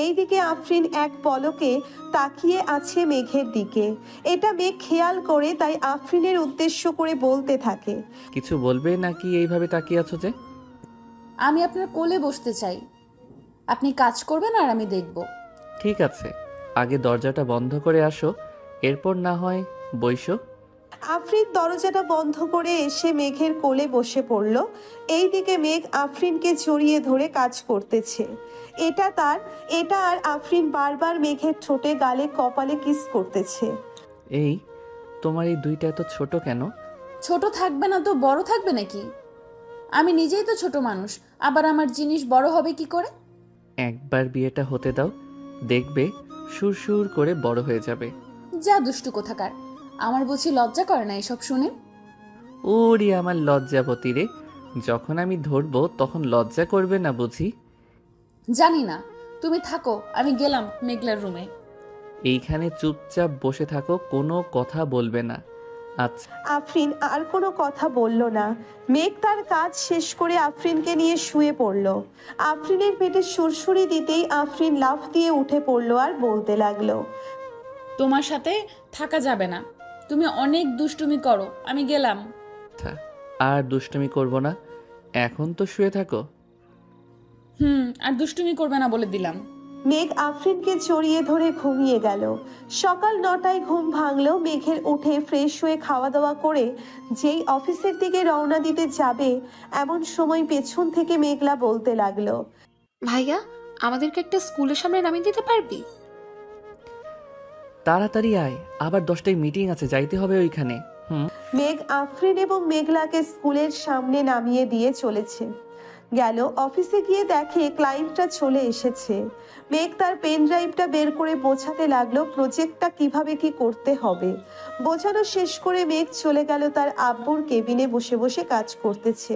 এইদিকে আফরিন এক পলকে তাকিয়ে আছে মেঘের দিকে। এটা মেঘ খেয়াল করে, তাই আফরিনের উদ্দেশ্য করে বলতে থাকে, কিছু বলবে নাকি এইভাবে তাকিয়ে আছো যে? আমি আপনার কোলে বসতে চাই, আপনি কাজ করবেন আর আমি দেখব। ঠিক আছে, আগে দরজাটা বন্ধ করে আসো, এরপর না হয় বইসো। আফরিন দরজাটা বন্ধ করে এসে মেঘের কোলে বসে পড়ল। এইদিকে মেঘ আফরিনকে জড়িয়ে ধরে কাজ করতেছে। এটা আর আফরিন বারবার মেঘের ঠোঁটে, গালে, কপালে কিস করতেছে। এই তোমার এই দুইটা এত ছোট কেন? ছোট থাকবে না তো বড় থাকবে নাকি? আমি নিজেই তো ছোট মানুষ, আবার আমার জিনিস বড় হবে কি করে? একবার বিয়েটা হতে দাও, দেখবে সুর করে বড় হয়ে যাবে। যা দুষ্টু কোথাকার, আমার বুঝি লজ্জা করে না এসব শুনে? ওরে আমার লজ্জাবতী রে, যখন আমি ধরবো তখন লজ্জা করবে না বুঝি? জানি না, তুমি থাকো, আমি গেলাম মেঘলার রুমে। এইখানে চুপচাপ বসে থাকো, কোনো কথা বলবে না। আচ্ছা। আফরিন আর কোনো কথা বলল না। মেঘ তার কাজ শেষ করে আফরিনকে নিয়ে শুয়ে পড়ল। আফরিনের পেটে সুরসুরি দিতেই আফরিন লাফ দিয়ে উঠে পড়ল আর বলতে লাগলো, তোমার সাথে থাকা যাবে না, তুমি অনেক দুষ্টুমি করো, আমি গেলাম। আর দুষ্টুমি করব না, এখন তো শুয়ে থাকো। আর দুষ্টুমি করবে না বলে দিলাম। মেঘ আফরিনকে জড়িয়ে ধরে ঘুমিয়ে গেল। সকাল 9টায় ঘুম ভাঙলো মেঘের। উঠে ফ্রেশ হয়ে খাওয়া দাওয়া করে যেই অফিসের দিকে রওনা দিতে যাবে, এমন সময় পেছন থেকে মেঘলা বলতে লাগলো, ভাইয়া, আমাদেরকে একটা স্কুলের সামনে নামিয়ে দিতে পারবি? তাড়াতাড়ি আয়, আবার 10টায় মিটিং আছে, যাইতে হবে ওইখানে। হুম। মেঘ আফরিন এবং মেঘলাকে স্কুলের সামনে নামিয়ে দিয়ে চলেছে। গেল অফিসে গিয়ে দেখে ক্লায়েন্টরা চলে এসেছে। মেঘ তার পেন ড্রাইভটা বের করে বোঝাতে লাগলো প্রজেক্টটা কিভাবে কি করতে হবে। বোঝানো শেষ করে মেঘ চলে গেল তার আব্বুর কেবিনে বসে বসে কাজ করতেছে।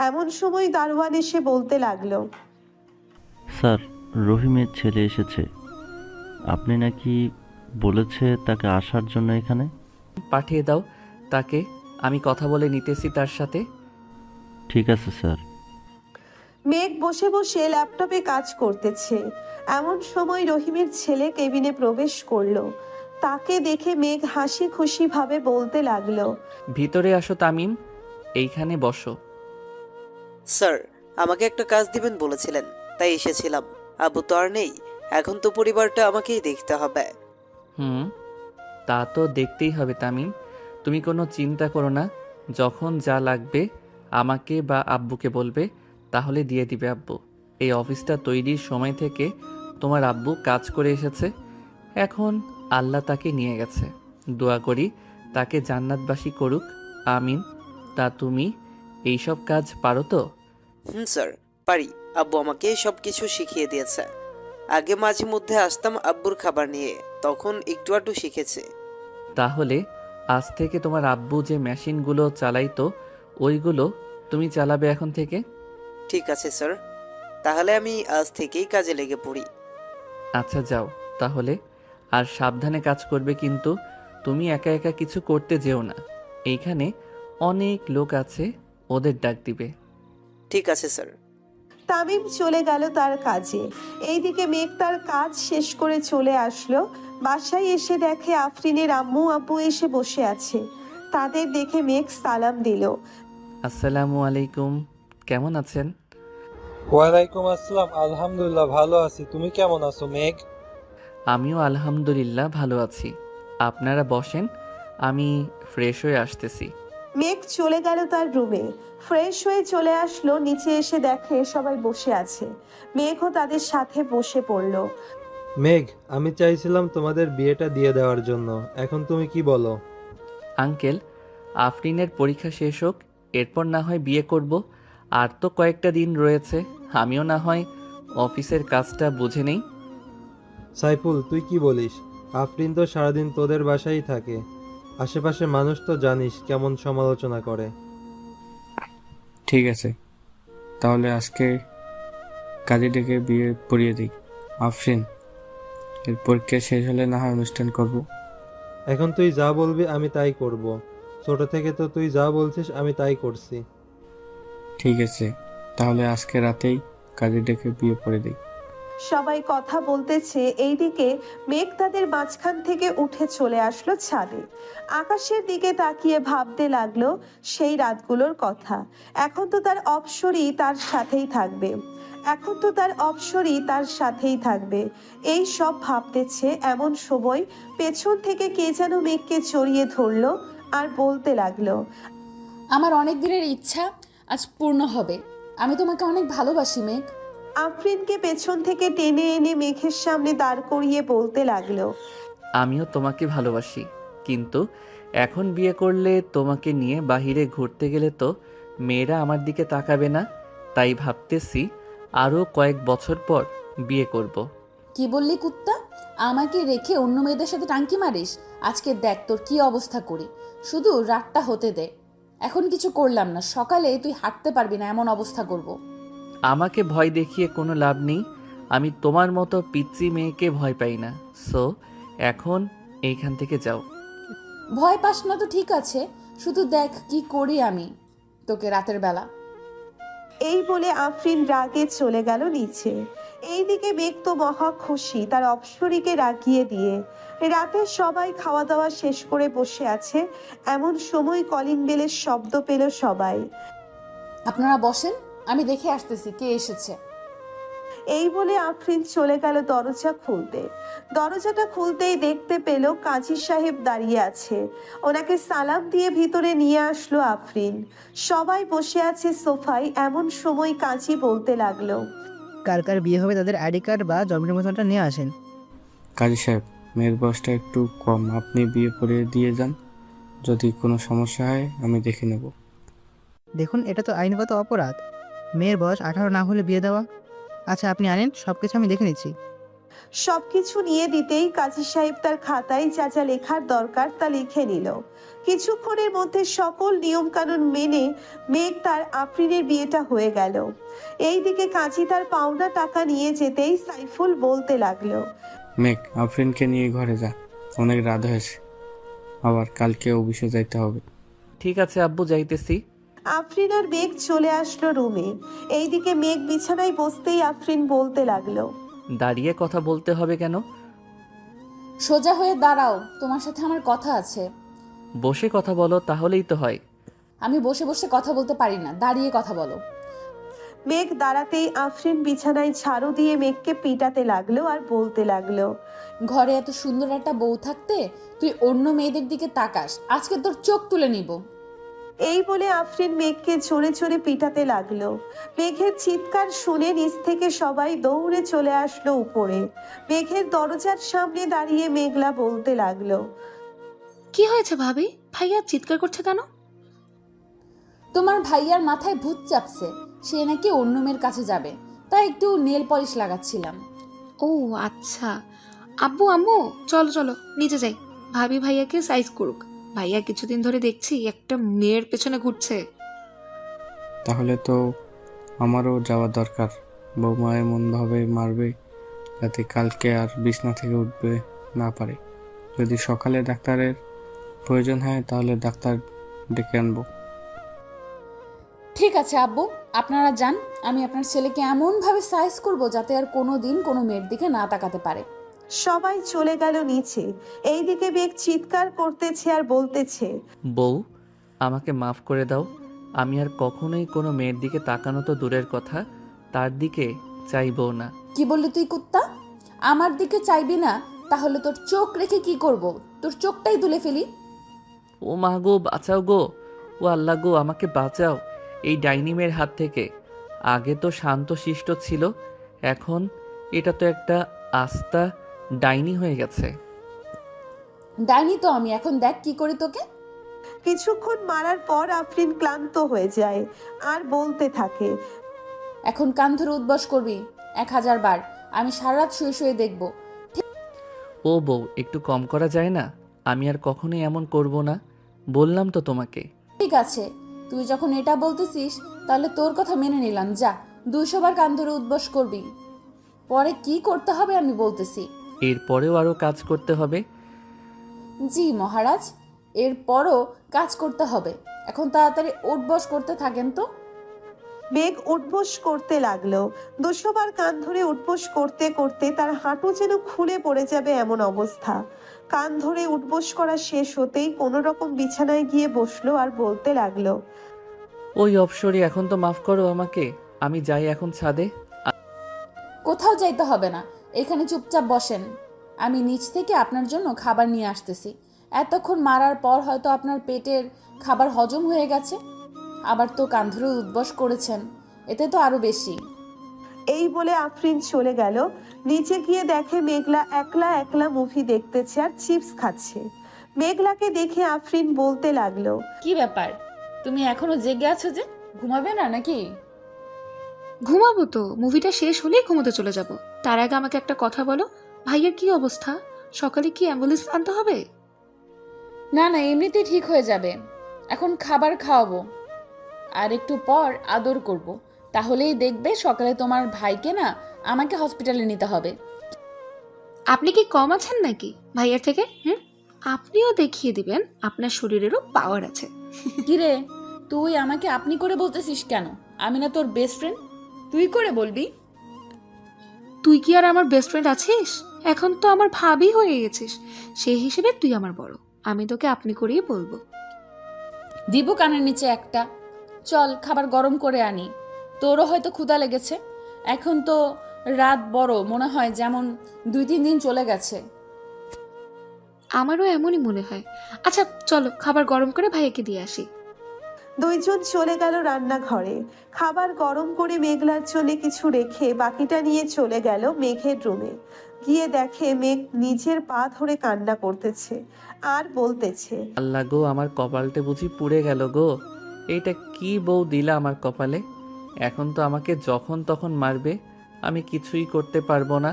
এমন সময় দারোয়ান এসে বলতে লাগলো, স্যার, রহিমের ছেলে এসেছে। আপনি নাকি বলেছে তাকে আসার জন্য এখানে? পাঠিয়ে দাও তাকে, আমি কথা বলে নিতেছি তার সাথে। ঠিক আছে স্যার। মেঘ বসে বসে ল্যাপটপে কাজ করতেছে। এমন সময় রহিমের ছেলে কেবিনে প্রবেশ করলো। তাকে দেখে মেঘ হাসি খুশি ভাবে বলতে লাগলো, ভিতরে আসো তামিম, এইখানে বসো। স্যার, আমাকে একটা কাজ দিবেন বলেছিলেন, তাই এসেছিলাম। আব্বু তো আর নেই, এখন তো পরিবারটা আমাকেই দেখতে হবে। হুম, তা তো দেখতেই হবে তামিম, তুমি কোনো চিন্তা করো না। যখন যা লাগবে আমাকে বা আব্বুকে বলবে, তাহলে দিয়ে দিবে আব্বু। এই অফিসটা তৈরির সময় থেকে তোমার আব্বু কাজ করে এসেছে, এখন আল্লাহ তাকে নিয়ে গেছে। দোয়া করি তাকে জান্নাতবাসী করুক, আমিন। তা তুমি এইসব কাজ পারো তো? স্যার, পারি। আব্বু আমাকে সব কিছু শিখিয়ে দিয়েছে। আগে মাঝে মধ্যে আসতাম আব্বুর খাবার নিয়ে, তখন একটু আধটু শিখেছে। তাহলে আজ থেকে তোমার আব্বু যে মেশিনগুলো চালাইতো ওইগুলো তুমি চালাবে এখন থেকে। ঠিক আছে স্যার, তাহলে আমি আজ থেকেই কাজে লেগে পড়ি। আচ্ছা যাও তাহলে, আর সাবধানে কাজ করবে কিন্তু। তুমি একা একা কিছু করতে যেও না, এইখানে অনেক লোক আছে, ওদের ডাক দিবে। ঠিক আছে স্যার। তামিম চলে গেল তার কাজে। এইদিকে মেঘ তার কাজ শেষ করে চলে আসলো। বাসায় এসে দেখে আফরিনের আম্মু আব্বু এসে বসে আছে। তাদের দেখে মেঘ সালাম দিল। আসসালামু আলাইকুম, কেমন আছেন? ওয়ালাইকুম আসসালাম, আলহামদুলিল্লাহ ভালো আছি। তুমি কেমন আছো মেঘ? আমিও আলহামদুলিল্লাহ ভালো আছি। আপনারা বসেন, আমি ফ্রেশ হয়ে আসতেছি। মেঘ চলে গেল তার রুমে। ফ্রেশ হয়ে চলে আসলো, নিচে এসে দেখে সবাই বসে আছে। মেঘও তাদের সাথে বসে পড়ল। মেঘ, আমি চাইছিলাম তোমাদের বিয়েটা দিয়ে দেওয়ার জন্য, এখন তুমি কি বলো? আঙ্কেল, আফরিনের পরীক্ষা শেষ হোক, এরপর না হয় বিয়ে করব। আর তো কয়েকটা দিন রয়েছে, আমিও না হয় অফিসের কাজটা বুঝে নেই। সাইফুল, তুই কি বলিস? আফরিন তো সারাদিন তোদের বাসায় থাকে, আশেপাশে মানুষ তো জানিস কেমন সমালোচনা করে। ঠিক আছে, তাহলে আজকে কাজে ডেকে বিয়ে পড়িয়ে দিই। আফরিন, এর পরীক্ষা শেষ হলে না হয় অনুষ্ঠান করব। এখন তুই যা বলবি আমি তাই করব। ছোট থেকে তো তুই যা বলছিস আমি তাই করছি। ঠিক আছে, তাহলে আজকে রাতেই কাজে ডেকে বিয়ে পড়ে দিই। সবাই কথা বলতেছে, এইদিকে মেঘ তাদের মাঝখান থেকে উঠে চলে আসলো ছাদে। আকাশের দিকে তাকিয়ে ভাবতে লাগলো সেই রাতগুলোর কথা। এখন তো তার অপসরই তার সাথেই থাকবে, এখন তো তার অপসরই তার সাথেই থাকবে। এই সব ভাবতেছে, এমন সময় পেছন থেকে কে যেন মেঘকে জড়িয়ে ধরলো আর বলতে লাগলো, আমার অনেক দিনের ইচ্ছা আজ পূর্ণ হবে। আমি তোমাকে অনেক ভালোবাসি মেঘ। আফরিনকে পেছন থেকে টেনে এনে মেঘের সামনে দাঁড় করিয়ে বলতে লাগলো, আমিও তোমাকে ভালোবাসি, কিন্তু এখন বিয়ে করলে তোমাকে নিয়ে বাহিরে ঘুরতে গেলে তো মেয়েরা আমার দিকে তাকাবে না। তাই ভাবতেছি আরও কয়েক বছর পর বিয়ে করব। কি বললি কুত্তা? আমাকে রেখে অন্য মেয়েদের সাথে টাঙ্কি মারিস? আজকে দেখ তোর কি অবস্থা করি, শুধু রাতটা হতে দে। এখন কিছু করলাম না, সকালে তুই হাঁটতে পারবি না এমন অবস্থা করব। আমাকে ভয় দেখিয়ে কোনো লাভ নেই, আমি তোমার মতো পিচ্চি মেয়েকে ভয় পাই না। সো এখন এইখান থেকে যাও। ভয় পাস না তো ঠিক আছে, শুধু দেখ কি করি আমি তোকে রাতের বেলা। এই বলে আফরিন রাগে চলে গেল নিচে। এইদিকে মেঘ তো মহা খুশি তার অপসরীকে রাগিয়ে দিয়ে। রাতে সবাই খাওয়া দাওয়া শেষ করে বসে আছে। এমন সময় কলিং বেলের শব্দ পেল সবাই। আপনারা বসেন, আমি দেখে আসতেছি কে এসেছে। এই বলে আফরিন চলে গেল দরজা খুলতে। দরজাটা খুলতেই দেখতে পেল কাজী সাহেব দাঁড়িয়ে আছে। ওনাকে সালাম দিয়ে ভিতরে নিয়ে আসলো আফরিন। সবাই বসে আছে সোফায়। এমন সময় কাজী বলতে লাগলো, কার কার বিয়ে হবে তাদের আইডি কার্ড বা জন্ম নিবন্ধনটা নিয়ে আসেন। কাজী সাহেব, মেয়ের বয়সটা একটু কম, আপনি বিয়ে পড়িয়ে দিয়ে যান। যদি কোনো সমস্যা হয় আমি দেখে নেব। দেখুন, এটা তো আইনগত অপরাধ। মেয়ের বয়স 18 না হলে বিয়ে দেওয়া। আচ্ছা, আপনি আনেন, সব কিছু আমি দেখে নিচ্ছি। সবকিছু নিয়ে দিতেই কাজী সাহেব তার খাতায় যা যা লেখার দরকার তা লিখে নিল। কিছুক্ষণের মধ্যে সকল নিয়মকানুন মেনে মেঘ তার আফরিনের বিয়েটা হয়ে গেল। এইদিকে কাজী তার পাওনা টাকা নিয়ে যেতেই সাইফুল বলতে লাগলো, মেঘ, আফরিনকে নিয়ে ঘরে যা, অনেক রাত হয়েছে, আবার কালকে অফিসে যাইতে হবে। ঠিক আছে আব্বু, যাইতেছি। আফরিন আর মেঘ চলে আসলো রুমে। এইদিকে মেঘ বিছানায় বসতেই আফরিন বলতে লাগলো, দাঁড়িয়ে কথা বলতে হবে কেন? সোজা হয়ে দাঁড়াও, তোমার সাথে আমার কথা আছে। বসে কথা বলো, তাহলেই তো হয়। আমি বসে বসে কথা বলতে পারি না, দাঁড়িয়ে কথা বলো। মেঘ দাঁড়াতেই আফরিন বিছানায় ঝাড়ু দিয়ে মেঘকে পিটাতে লাগলো আর বলতে লাগলো, ঘরে এত সুন্দর একটা বউ থাকতে তুই অন্য মেয়েদের দিকে তাকাস, আজকে তোর চোখ তুলে নিব। এই বলে আফরিন মেঘকে জোরে জোরে পিটাতে লাগলো। মেঘের চিৎকার শুনে নিচ থেকে সবাই দৌড়ে চলে আসলো উপরে। মেঘের দরজার সামনে দাঁড়িয়ে মেঘলা বলতে লাগলো, কি হয়েছে ভাবি? ভাইয়া চিৎকার করছে কেন? তোমার ভাইয়ার মাথায় ভূত চাপছে, সে নাকি অন্য মেয়ের কাছে যাবে, তাই একটু নেল পলিশ লাগাচ্ছিলাম। ও আচ্ছা। আব্বু আম্মু চলো চলো নিচে যাই, ভাবি ভাইয়াকে সাইজ করুক। ভাইয়া কিছুদিন ধরে দেখছি একটা মেয়ের পেছনে ঘুরছে। তাহলে তো আমারও যাওয়া দরকার। বৌমা এমনভাবে মারবে যাতে কালকে আর বিছনা থেকে উঠবে না পারে। যদি সকালে ডাক্তারের প্রয়োজন হয় তাহলে ডাক্তার ডেকে আনবো। ঠিক আছে আব্বু, আপনারা যান, আমি আপনার ছেলেকে এমনভাবে সাইজ করব যাতে আর কোনো দিন কোনো মেয়ের দিকে না তাকাতে পারে। সবাই চলে গেল নিচে। এইদিকে মেঘ চিৎকার করতেছে আর বলতেছে, বউ, আমাকে মাফ করে দাও। আমি আর কখনোই কোনো মেয়ের দিকে তাকানো তো দূরের কথা, তার দিকে চাইবও না। কি বললি তুই কুত্তা? আমার দিকে চাইবি না? তাহলে তোর চোখ রেখে কি করব? তোর চোখটাই তুলে ফেলি। ও মা গো, বাঁচাও গো। ও আল্লাহ গো, আমাকে বাঁচাও এই ডাইনি মেয়ের হাত থেকে। আগে তো শান্ত শিষ্ট ছিল, এখন এটা তো একটা আস্তা ডাইনি হয়ে গেছে। ডাইনি তো আমি, এখন দেখ কি করি তোকে। কিছুক্ষণ মারার পর আফরিন ক্লান্ত হয়ে যায় আর বলতে থাকে, এখন কান ধরে উদ্বাস করবি 1000 বার, আমি সারা রাত শুয়ে শুয়ে দেখব। ও বউ, একটু কম করা যায় না? আমি আর কখনোই এমন করব না, বললাম তো তোমাকে। ঠিক আছে, তুই যখন এটা বলতেছিস তাহলে তোর কথা মেনে নিলাম। যা, 200 বার কান ধরে উদ্বাস করবি। পরে কি করতে হবে আমি বলতেছি। এরপরেও আরও কাজ করতে হবে। জি মহারাজ, এরপরও কাজ করতে হবে। এখন তাড়াতাড়ি উঠবস করতে থাকেন তো। মেঘ উঠবোস করতে লাগলো। 200 বার কান ধরে উঠবোস করতে করতে তার হাঁটু যেন খুলে পড়ে যাবে এমন অবস্থা। কান ধরে উঠবোস করা শেষ হতেই কোনো রকম বিছানায় গিয়ে বসলো আর বলতে লাগলো, ওই অপসরি, এখন তো মাফ করো আমাকে, আমি যাই এখন ছাদে। কোথাও যাইতে হবে না, এখানে চুপচাপ বসেন। আমি নিচ থেকে আপনার জন্য খাবার নিয়ে আসতেছি। এতক্ষণ মারার পর হয়তো আপনার পেটের খাবার হজম হয়ে গেছে, আবার তো কান ধরে উদ্বাস করেছেন, এতে তো আরো বেশি। এই বলে আফরিন চলে গেল। নিচে গিয়ে দেখে মেঘলা একলা একলা মুভি দেখতেছে আর চিপস খাচ্ছে। মেঘলাকে দেখে আফরিন বলতে লাগলো, কি ব্যাপার, তুমি এখনো জেগে আছো যে? ঘুমাবে না নাকি? ঘুমাবো তো, মুভিটা শেষ হলেই ঘুমোতে চলে যাব। তার আগে আমাকে একটা কথা বলো, ভাইয়ের কি অবস্থা? সকালে কি অ্যাম্বুলেন্স আনতে হবে? না না, এমনিতেই ঠিক হয়ে যাবে। এখন খাবার খাওয়াবো আর একটু পর আদর করব, তাহলেই দেখবে সকালে তোমার ভাইকে না আমাকে হসপিটালে নিতে হবে। আপনি কি কম আছেন নাকি ভাইয়ের থেকে? আপনিও দেখিয়ে দিবেন আপনার শরীরেরও পাওয়ার আছে। কিরে, তুই আমাকে আপনি করে বলতেছিস কেন? আমি না তোর বেস্ট ফ্রেন্ড, তুই করে বলবি। তুই কি আর আমার বেস্ট ফ্রেন্ড আছিস? এখন তো আমার ভাবি হয়ে গেছিস, সেই হিসেবে তুই আমার বড়, আমি তোকে আপনি করেই বলবো। দিব কানের নিচে একটা। চল খাবার গরম করে আনি, তোরও হয়তো ক্ষুধা লেগেছে। এখন তো রাত বড়, মনে হয় যেমন 2-3 দিন চলে গেছে। আমারও এমনই মনে হয়। আচ্ছা চলো খাবার গরম করে ভাইয়াকে দিয়ে আসি। দুইজন চলে গেল রান্নাঘরে। খাবার গরম করে মেঘলার জন্য কিছু রেখে বাকিটা নিয়ে চলে গেল মেঘের রুমে। গিয়ে দেখে মেঘ নিজের পা ধরে কান্না করতেছে আর বলতেছে, আল্লাহ গো, আমার কপালটা বুঝি পুড়ে গেল গো। এইটা কি বউ দিলা আমার কপালে? এখন তো আমাকে যখন তখন মারবে, আমি কিছুই করতে পারবো না।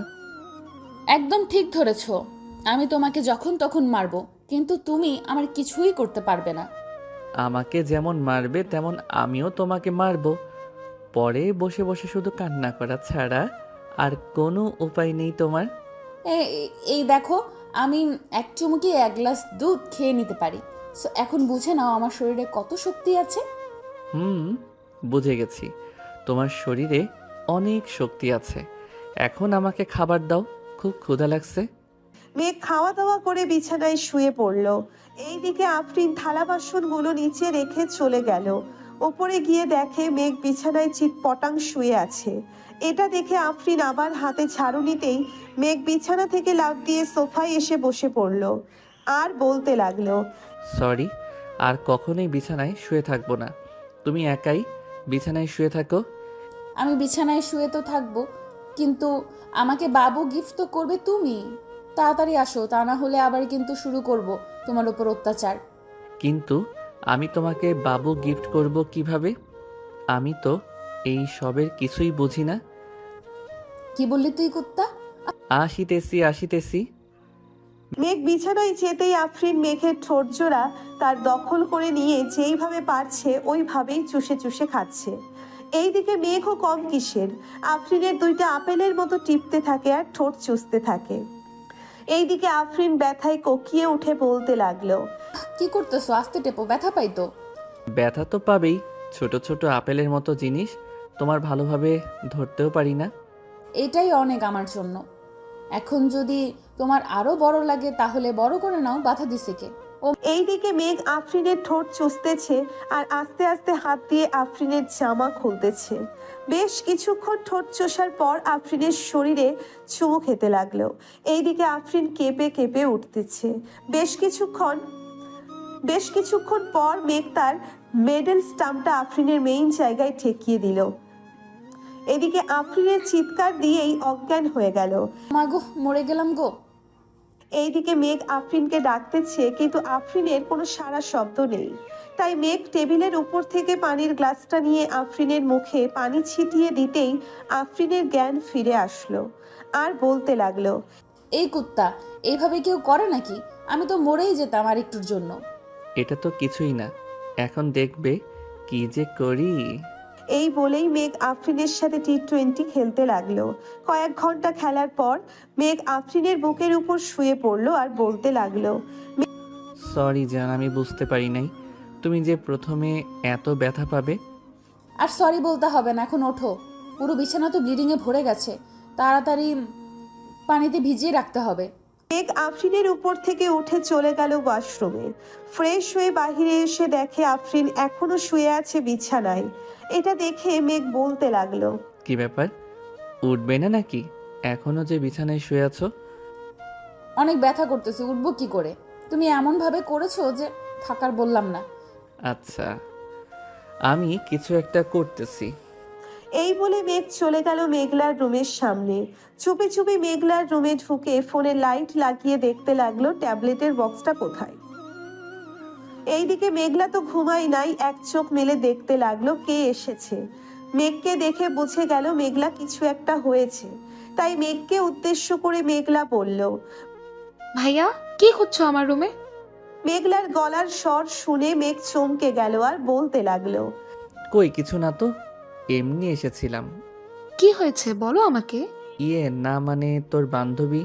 একদম ঠিক ধরেছ, আমি তোমাকে যখন তখন মারবো, কিন্তু তুমি আমার কিছুই করতে পারবে না। আমাকে যেমন মারবে তেমন আমিও তোমাকে মারবো। পরে বসে বসে শুধু কান্না করা ছাড়া আর কোনো উপায় নেই তোমার। এই দেখো, আমি এক চুমুকি 1 গ্লাস দুধ খেয়ে নিতে পারি। সো এখন বুঝে নাও আমার শরীরে কত শক্তি আছে। বুঝে গেছি, তোমার শরীরে অনেক শক্তি আছে। এখন আমাকে খাবার দাও, খুব ক্ষুধা লাগছে। মেঘ খাওয়া দাওয়া করে বিছানায় শুয়ে পড়ল। এইদিকে আফরিন থালা বাসনগুলো নিচে রেখে চলে গেল। ওপরে গিয়ে দেখে মেঘ বিছানায় চিৎপটাং শুয়ে আছে। এটা দেখে আফরিন আবার হাতে ঝাড়ু নিতেই মেঘ বিছানা থেকে লাফ দিয়ে সোফায় এসে বসে পড়ল আর বলতে লাগলো, সরি, আর কখনোই বিছানায় শুয়ে থাকবো না। তুমি একাই বিছানায় শুয়ে থাকো। আমি বিছানায় শুয়ে তো থাকবো, কিন্তু আমাকে বাবু গিফট তো করবে তুমি। তাড়াতাড়ি আসো, তা না হলে আবার কিন্তু শুরু করব তোমার উপর অত্যাচার। কিন্তু আমি তোমাকে বাবু গিফট করব কিভাবে? আমি তো এই সবের কিছুই বুঝি না। কি বললি তুই কুত্তা? আসিতেছি। মেঘ বিছানায় যেতেই আফরিন মেঘের ঠোঁট জোড়া তার দখল করে নিয়ে যেইভাবে পারছে ওইভাবেই চুষে চুষে খাচ্ছে। এইদিকে মেঘও কম কিসের, আফরিনের 2টা আপেলের মতো টিপতে থাকে আর ঠোঁট চুষতে থাকে। এইদিকে আফরিন ব্যথায় কোকিয়ে উঠে বলতে লাগলো, কি করতেছো? আস্তে টেপো, ব্যথা পাই তো। ব্যথা তো পাবেই, ছোট ছোট আপেলের মতো জিনিস তোমার ভালোভাবে ধরতেও পারি না। এটাই অনেক আমার জন্য। এখন যদি তোমার আরো বড় লাগে তাহলে বড় করে নাও, বাধা দিছে কে? এইদিকে মেঘ আফরিনের ঠোঁট চুষতেছে আর আস্তে আস্তে হাত দিয়ে আফরিনের জামা খুলতেছে। বেশ কিছুক্ষণ ঠোঁট চষার পর আফরিনের শরীরে চুমু খেতে লাগলো। এইদিকে আফরিন কেঁপে কেঁপে উঠতেছে। বেশ কিছুক্ষণ পর মেঘ তার মেডেল স্টাম্পটা আফরিনের মেইন জায়গায় ঠেকিয়ে দিল। এদিকে আফরিনের চিৎকার দিয়েই অজ্ঞান হয়ে গেল। মাগো, মরে গেলাম গো। এইদিকে মেঘ আফরিনকে ডাকতেছে, কিন্তু আফরিনের কোনো সাড়া শব্দ নেই। তাই মেঘ টেবিলের উপর থেকে পানির গ্লাসটা নিয়ে আফরিনের মুখে পানি ছিটিয়ে দিতেই আফরিনের জ্ঞান ফিরে আসলো আর বলতে লাগলো, এই কুত্তা, এইভাবে কেউ করে নাকি? আমি তো মরেই যেতাম আর একটুর জন্য। এটা তো কিছুই না, এখন দেখবে কি যে করি। এই বলেই মেঘ আফরিনের সাথে টি20 খেলতে লাগলো। কয়েক ঘন্টা খেলার পর মেঘ আফরিনের বুকের উপর শুয়ে পড়লো আর বলতে লাগলো, সরি জান, আমি বুঝতে পারি নাই তুমি যে প্রথমে এত ব্যথা পাবে। আর সরি বলতে হবে না, এখন ওঠো। পুরো বিছানা তো ব্লিডিংয়ে ভরে গেছে, তাড়াতাড়ি পানিতে ভিজিয়ে রাখতে হবে। মেঘ আফরিনের উপর থেকে উঠে চলে গেল ওয়াশরুমে। ফ্রেশ হয়ে বাহিরে এসে দেখে আফরিন এখনো শুয়ে আছে বিছানায়। এটা দেখে মেঘ বলতে লাগলো, কি ব্যাপার, উঠবে না নাকি? এখনো যে বিছানায় শুয়ে আছো। অনেক ব্যথা করতেছে, উঠবো কি করে? তুমি এমন ভাবে করেছো যে থাকার বললাম না। আচ্ছা, আমি কিছু একটা করতেছি। এই বলে মেঘ চলে গেল মেঘলার রুমের সামনে। চুপি চুপি মেঘলার রুমে ঢুকে ফোনে লাইট লাগিয়ে দেখতে লাগলো ট্যাবলেটের বক্সটা কোথায়। এইদিকে মেঘলা তো ঘুমাই নাই, এক চোখ মেলে দেখতে লাগলো কে এসেছে। মেঘকে দেখে বুঝে গেল মেঘলা কিছু একটা হয়েছে, তাই মেঘকে উদ্দেশ্য করে মেঘলা বলল, ভাইয়া, কি করছো আমার রুমে? মেঘলার গলার স্বর শুনে মেঘ চমকে গেল আর বলতে লাগলো, কই কিছু না তো, এমনি এসেছিলাম। কি হয়েছে বলো আমাকে। না মানে তোর বান্ধবী।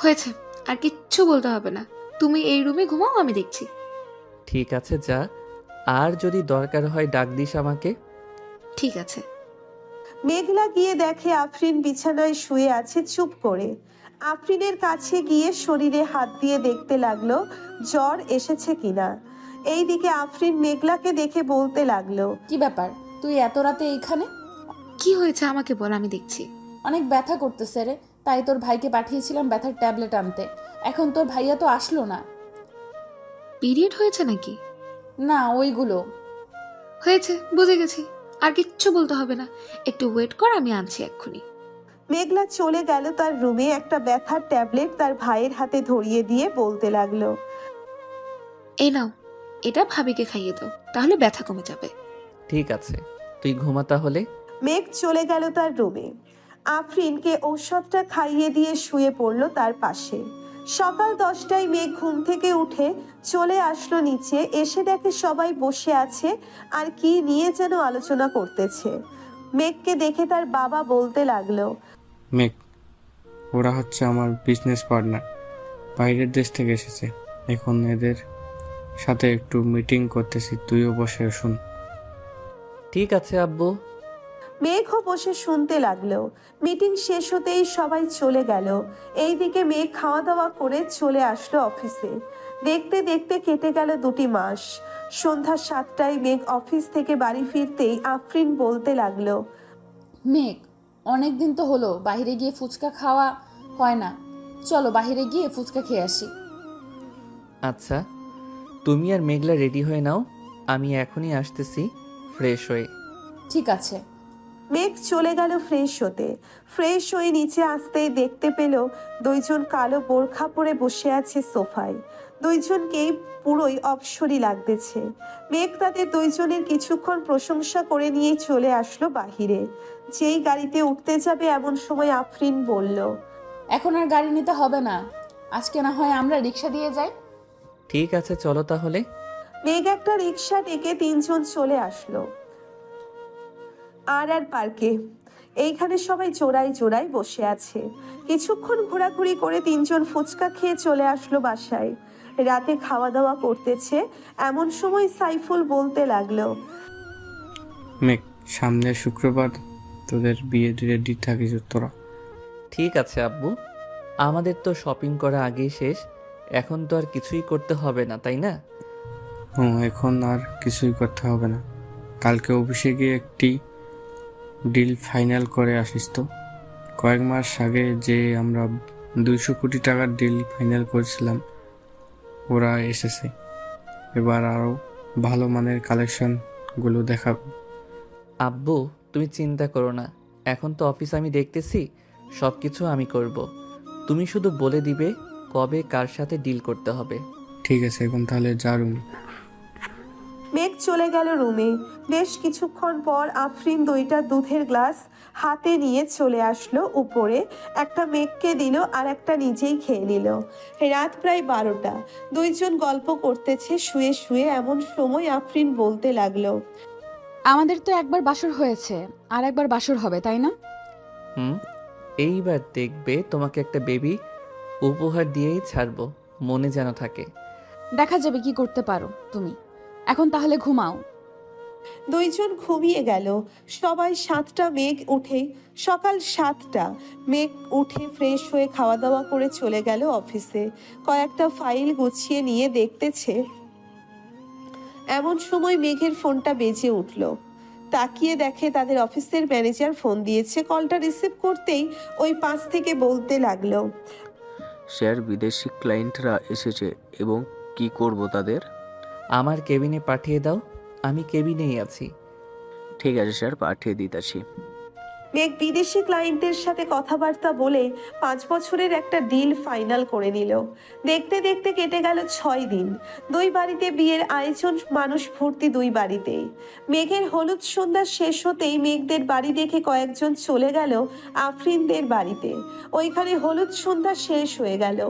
হয়েছে, আর কিচ্ছু বলতে হবে না। তুমি এই রুমে ঘুমাও, আমি দেখছি। ঠিক আছে যা, আর যদি দরকার হয় ডাক দিস আমাকে। ঠিক আছে। মেঘলা গিয়ে দেখে আফরিন বিছানায় শুয়ে আছে চুপ করে। আফরিনের কাছে গিয়ে শরীরে হাত দিয়ে দেখতে লাগলো জ্বর এসেছে কিনা। এইদিকে আফরিন মেঘলাকে দেখে বলতে লাগলো, কি ব্যাপার, তুই এত রাতে এইখানে? কি হয়েছে আমাকে বল, আমি দেখছি। অনেক ব্যথা করতেছে রে, তাই তোর ভাইকে পাঠিয়েছিলাম ব্যথার ট্যাবলেট আনতে। এখন তোর ভাইয়া তো আসলো না। পিরিয়ড হয়েছে নাকি? না, ওইগুলো হয়েছে, বুঝে গেছি। আর কিচ্ছু বলতে হবে না, একটু ওয়েট কর, আমি আনছি এক্ষুনি। মেঘলা চলে গেল তার রুমে, একটা ব্যথার ট্যাবলেট তার ভাইয়ের হাতে ধরিয়ে দিয়ে বলতে লাগলো, এই নাও, এটা ভাবিকে খাইয়ে দাও, তাহলে ব্যথা কমে যাবে। ঠিক আছে, তুই ঘুমা তাহলে। মেঘ চলে গেল তার রুমে। আফরিনকে ঔষধটা খাইয়ে দিয়ে শুয়ে পড়লো তার পাশে। সকাল 10টায় মেঘ ঘুম থেকে উঠে চলে আসলো নিচে, এসে দেখে সবাই বসে আছে আর কি নিয়ে যেন আলোচনা করতেছে। মেঘকে দেখে তার বাবা বলতে লাগলো, মেঘ, ওরা হচ্ছে আমার বিজনেস পার্টনার, বাইরের দেশ থেকে এসেছে। এখন এদের সাথে একটু মিটিং করতেছি, তুইও বসে শুন। ঠিক আছে আব্বু। মেঘও বসে শুনতে লাগলো। মিটিং শেষ হতেই সবাই চলে গেল। এইদিকে মেঘ খাওয়া দাওয়া করে চলে আসলো অফিসে। দেখতে দেখতে কেটে গেল 2 মাস। সন্ধ্যা 7টায় মেঘ অফিস থেকে বাড়ি ফিরতেই আফরিন বলতে লাগলো, মেঘ, অনেক দিন তো হলো বাইরে গিয়ে ফুচকা খাওয়া হয় না, চলো বাইরে গিয়ে ফুচকা খেয়ে আসি। আচ্ছা, তুমি আর মেঘলা রেডি হয়ে নাও, আমি এখনই আসতেছি ফ্রেশ হয়ে। ঠিক আছে। মেঘ চলে গেল ফ্রেশ হতে। ফ্রেশ হয়ে নিচে আসতেই দেখতে পেল 2 জন কালো বোরখা পরে বসে আছে সোফায়। 2 জনকেই পুরোই অপসরী লাগতেছে। মেঘ তাদের 2 জনের কিছুক্ষণ প্রশংসা করে নিয়ে চলে আসলো বাহিরে। যেই গাড়িতে উঠতে যাবে এমন সময় আফরিন বলল, এখন আর গাড়ি নিতে হবে না, আজকে না হয় আমরা রিক্সা দিয়ে যাই। ঠিক আছে, চলো তাহলে। মেঘ একটা রিক্সা ডেকে 3 জন চলে আসলো আর পার্কে। এইখানে সবাই জোড়ায় জোড়ায় বসে আছে। কিছুক্ষণ ঘোরাঘুরি করে 3 জন ফুচকা খেয়ে চলে আসলো বাসায়। রাতে খাওয়া দাওয়া করতেছে এমন সময় সাইফুল বলতে লাগলো, মেঘ, সামনের শুক্রবার তোদের বিয়ে রেডি থাকিস তোরা। ঠিক আছে আব্বু, আমাদের তো শপিং করা আগেই শেষ, এখন তো আর কিছুই করতে হবে না, তাই না? এখন আর কিছুই করতে হবে না। কালকে অফিসে গিয়ে একটি ডিল ফাইনাল করে আসিস তো। কয়েক মাস আগে যে আমরা 200 কোটি টাকার ডিল ফাইনাল করেছিলাম, ওরা এসেছে। এবার আরও ভালো মানের কালেকশনগুলো দেখাবো। আব্বু, তুমি চিন্তা করো না, এখন তো অফিস আমি দেখতেছি, সব কিছু আমি করব। তুমি শুধু বলে দিবে কবে কার সাথে ডিল করতে হবে। ঠিক আছে, এখন তাহলে যা রুম। মেঘ চলে গেল রুমে। বেশ কিছুক্ষণ পর আফরিন 2টা দুধের গ্লাস হাতে নিয়ে চলে আসলো উপরে। একটা মেঘকে দিল আর একটা নিজেই খেয়ে নিল। রাত প্রায় 12টা। 2 জন গল্প করতেছে শুয়ে শুয়ে। এমন সময় আফরিন বলতে লাগলো, আমাদের তো একবার বাসর হয়েছে, আর একবার বাসর হবে, তাই না? এইবার দেখবে তোমাকে একটা বেবি উপহার দিয়েই ছাড়বো, মনে যেন থাকে। দেখা যাবে কি করতে পারো তুমি। এখন তাহলে ঘুমাও। 2 জন ঘুমিয়ে গেল। সবাই 7টা মেঘ উঠেই সকাল 7টা মেঘ উঠে ফ্রেশ হয়ে খাওয়া দাওয়া করে চলে গেল অফিসে। কয়েকটা ফাইল গুছিয়ে নিয়ে দেখতেছে এমন সময় মেঘের ফোনটা বেজে উঠল। তাকিয়ে দেখে তাদের অফিসের ম্যানেজার ফোন দিয়েছে। কলটা রিসিভ করতেই ওই পাশ থেকে বলতে লাগলো, স্যার, বিদেশি ক্লায়েন্টরা এসেছে এবং কি করব তাদের? আমার কেবিনে পাঠিয়ে দাও, আমি কেবিনেই আছি। ঠিক আছে স্যার, পাঠিয়ে দিতেছি। মেঘ বিদেশি ক্লায়েন্টের সাথে কথাবার্তা বলে 5 বছরের একটা ডিল ফাইনাল করে নিল। দেখতে দেখতে কেটে গেল 6 দিন। 2 বাড়িতে বিয়ের আয়োজন, মানুষ ভর্তি 2 বাড়িতেই। মেঘের হলুদ সন্ধ্যা শেষ হতেই মেঘদের বাড়ি দেখে কয়েকজন চলে গেল আফরিনদের বাড়িতে। ওইখানে হলুদ সন্ধ্যা শেষ হয়ে গেল।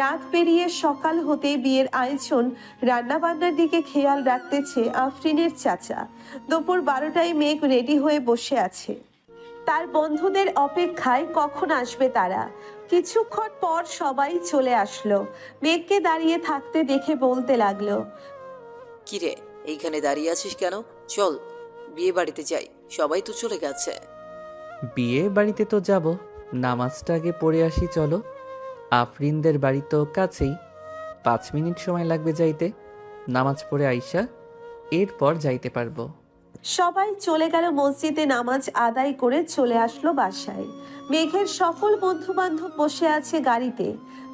রাত পেরিয়ে সকাল হতে বিয়ের আয়োজন, রান্নাবান্নার দিকে খেয়াল রাখতেছে আফরিনের চাচা। দুপুর 12টায় মেঘ রেডি হয়ে বসে আছে তার বন্ধুদের অপেক্ষায়, কখন আসবে তারা। কিছুক্ষণ পর সবাই চলে আসলো। মেঘকে দাঁড়িয়ে থাকতে দেখে বলতে লাগলো, কিরে, এইখানে দাঁড়িয়ে আছিস কেন? চল বিয়ে বাড়িতে যাই, সবাই তো চলে গেছে। বিয়ে বাড়িতে তো যাব, নামাজটা আগে পড়ে আসি চলো। আফরিনদের বাড়ি তো কাছেই, 5 মিনিট সময় লাগবে যাইতে। নামাজ পড়ে আইসা এরপর যাইতে পারবো। সবাই চলে গেল মসজিদে নামাজ আদায় করে চলে আসলো বাসায়। মেঘের সকল বন্ধু বান্ধব বসে আছে গাড়িতে।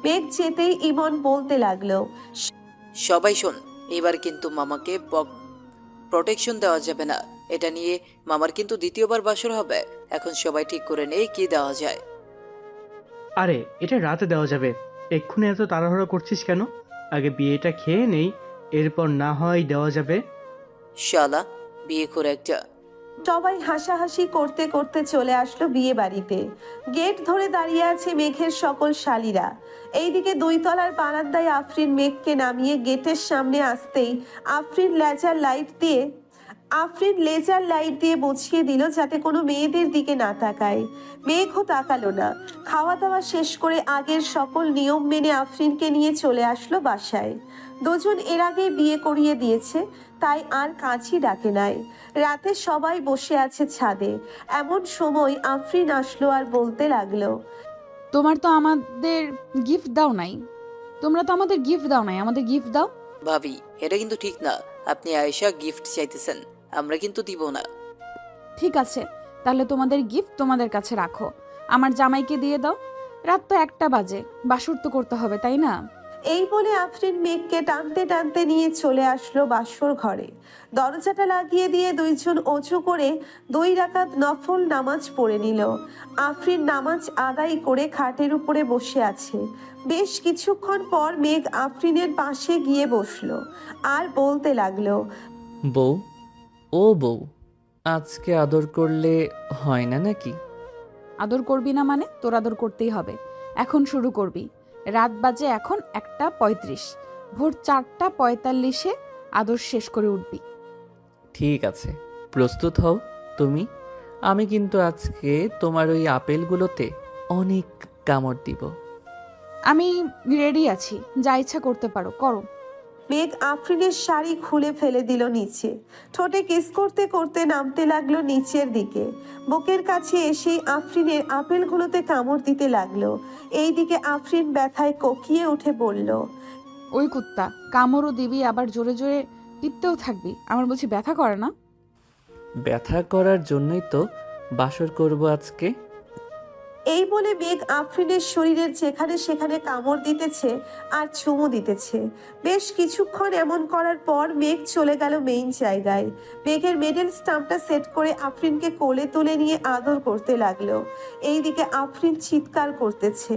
মেঘ যেতেই ইমন বলতে লাগলো, সবাই শোন, এবার কিন্তু মামাকে প্রোটেকশন দেওয়া যাবে না। এটা নিয়ে মামার কিন্তু দ্বিতীয়বার বাসর হবে। এখন সবাই ঠিক করে নেই কি দেওয়া যায়। আরে এটা রাতে দেওয়া যাবে, এক্ষুনি এত তাড়াহুড়ো করছিস কেন? আগে বিয়েটা খেয়ে নেই, এরপর না হয় দেওয়া যাবে। শালা বিয়ে করে একটা। সবাই হাসাহাসি করতে করতে চলে আসলো বিয়ে বাড়িতে। গেট ধরে দাঁড়িয়ে আছে মেঘের সকল শালীরা। এইদিকে 2 তলার বারান্দায় আফরিন মেঘকে নামিয়ে গেটের সামনে আসতেই আফরিন লেজার লাইট দিয়ে বুঝিয়ে দিল যাতে কোনো মেয়েদের দিকে না তাকায়। মেঘও তাকালো না। খাওয়া দাওয়া শেষ করে আগের সকল নিয়ম মেনে আফরিনকে নিয়ে চলে আসলো বাসায়। দুজন এর আগে বিয়ে করিয়ে দিয়েছে, তাই আর কাজই ডাকে নাই। রাতে সবাই বসে আছে ছাদে। এমন সময় আফরিন আসলো আর বলতে লাগলো, তোমার তো আমাদের গিফট দাও নাই। তোমরা তো আমাদের গিফট দাও নাই, আমাদের গিফট দাও। ভাবি এটা কিন্তু ঠিক না। আপনি আয়েশা গিফট চাইতেছেন, আমরা কিন্তু দিব না। ঠিক আছে, তাহলে তোমাদের গিফট তোমাদের কাছে রাখো, আমার জামাইকে দিয়ে দাও। রাত তো 1টা বাজে, বাসর তো করতে হবে, তাই না? এই বলে আফরিন মেঘকে টানতে টানতে নিয়ে চলে আসলো বাসর ঘরে। দরজাটা লাগিয়ে দিয়ে দুইজন অজু করে 2 রাকাত নফল নামাজ পড়ে নিল। আফরিন নামাজ আদায় করে খাটের উপরে বসে আছে। বেশ কিছুক্ষণ পর মেঘ আফরিনের পাশে গিয়ে বসলো আর বলতে লাগলো, বউ, ও বউ, আজকে আদর করলে হয় না নাকি? আদর করবি না মানে? তোর আদর করতেই হবে। এখন শুরু করবি। রাত বাজে এখন 1:35, ভোর 4:45-এ আদর শেষ করে উঠবি। ঠিক আছে, প্রস্তুত হও তুমি। আমি কিন্তু আজকে তোমার ওই আপেলগুলোতে অনেক কামড় দিব। আমি রেডি আছি, যা ইচ্ছা করতে পারো, করো। মেঘ আফরিনের শাড়ি খুলে ফেলে দিল নিচে। ঠোঁটে কিস করতে করতে নামতে লাগলো নিচের দিকে। বুকের কাছে এসেই আফরিনের আপেলগুলোতে কামড় দিতে লাগলো। এইদিকে আফরিন ব্যথায় কোকিয়ে উঠে বলল, ওই কুত্তা, কামড়ও দিবি আবার জোরে জোরে টিপতেও থাকবি। আমার বলছি ব্যথা করে না? ব্যথা করার জন্যই তো বাসর করব আজকে। এই বলে মেঘ আফরিনের শরীরের যেখানে সেখানে কামড় দিতেছে আর চুমু দিতেছে। বেশ কিছুক্ষণ এমন করার পর মেঘ চলে গেল মেইন জায়গায়। মেঘের মেডেল স্টাম্পটা সেট করে আফরিনকে কোলে তুলে নিয়ে আদর করতে লাগলো। এইদিকে আফরিন চিৎকার করতেছে,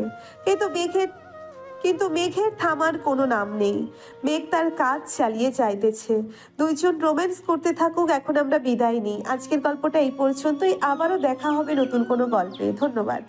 কিন্তু মেঘের থামার কোনো নাম নেই। মেঘ তার কাজ চালিয়ে যাইতেছে। দুইজন রোম্যান্স করতে থাকুক, এখন আমরা বিদায় নিই। আজকের গল্পটা এই পর্যন্তই। আবারও দেখা হবে নতুন কোনো গল্পে। ধন্যবাদ।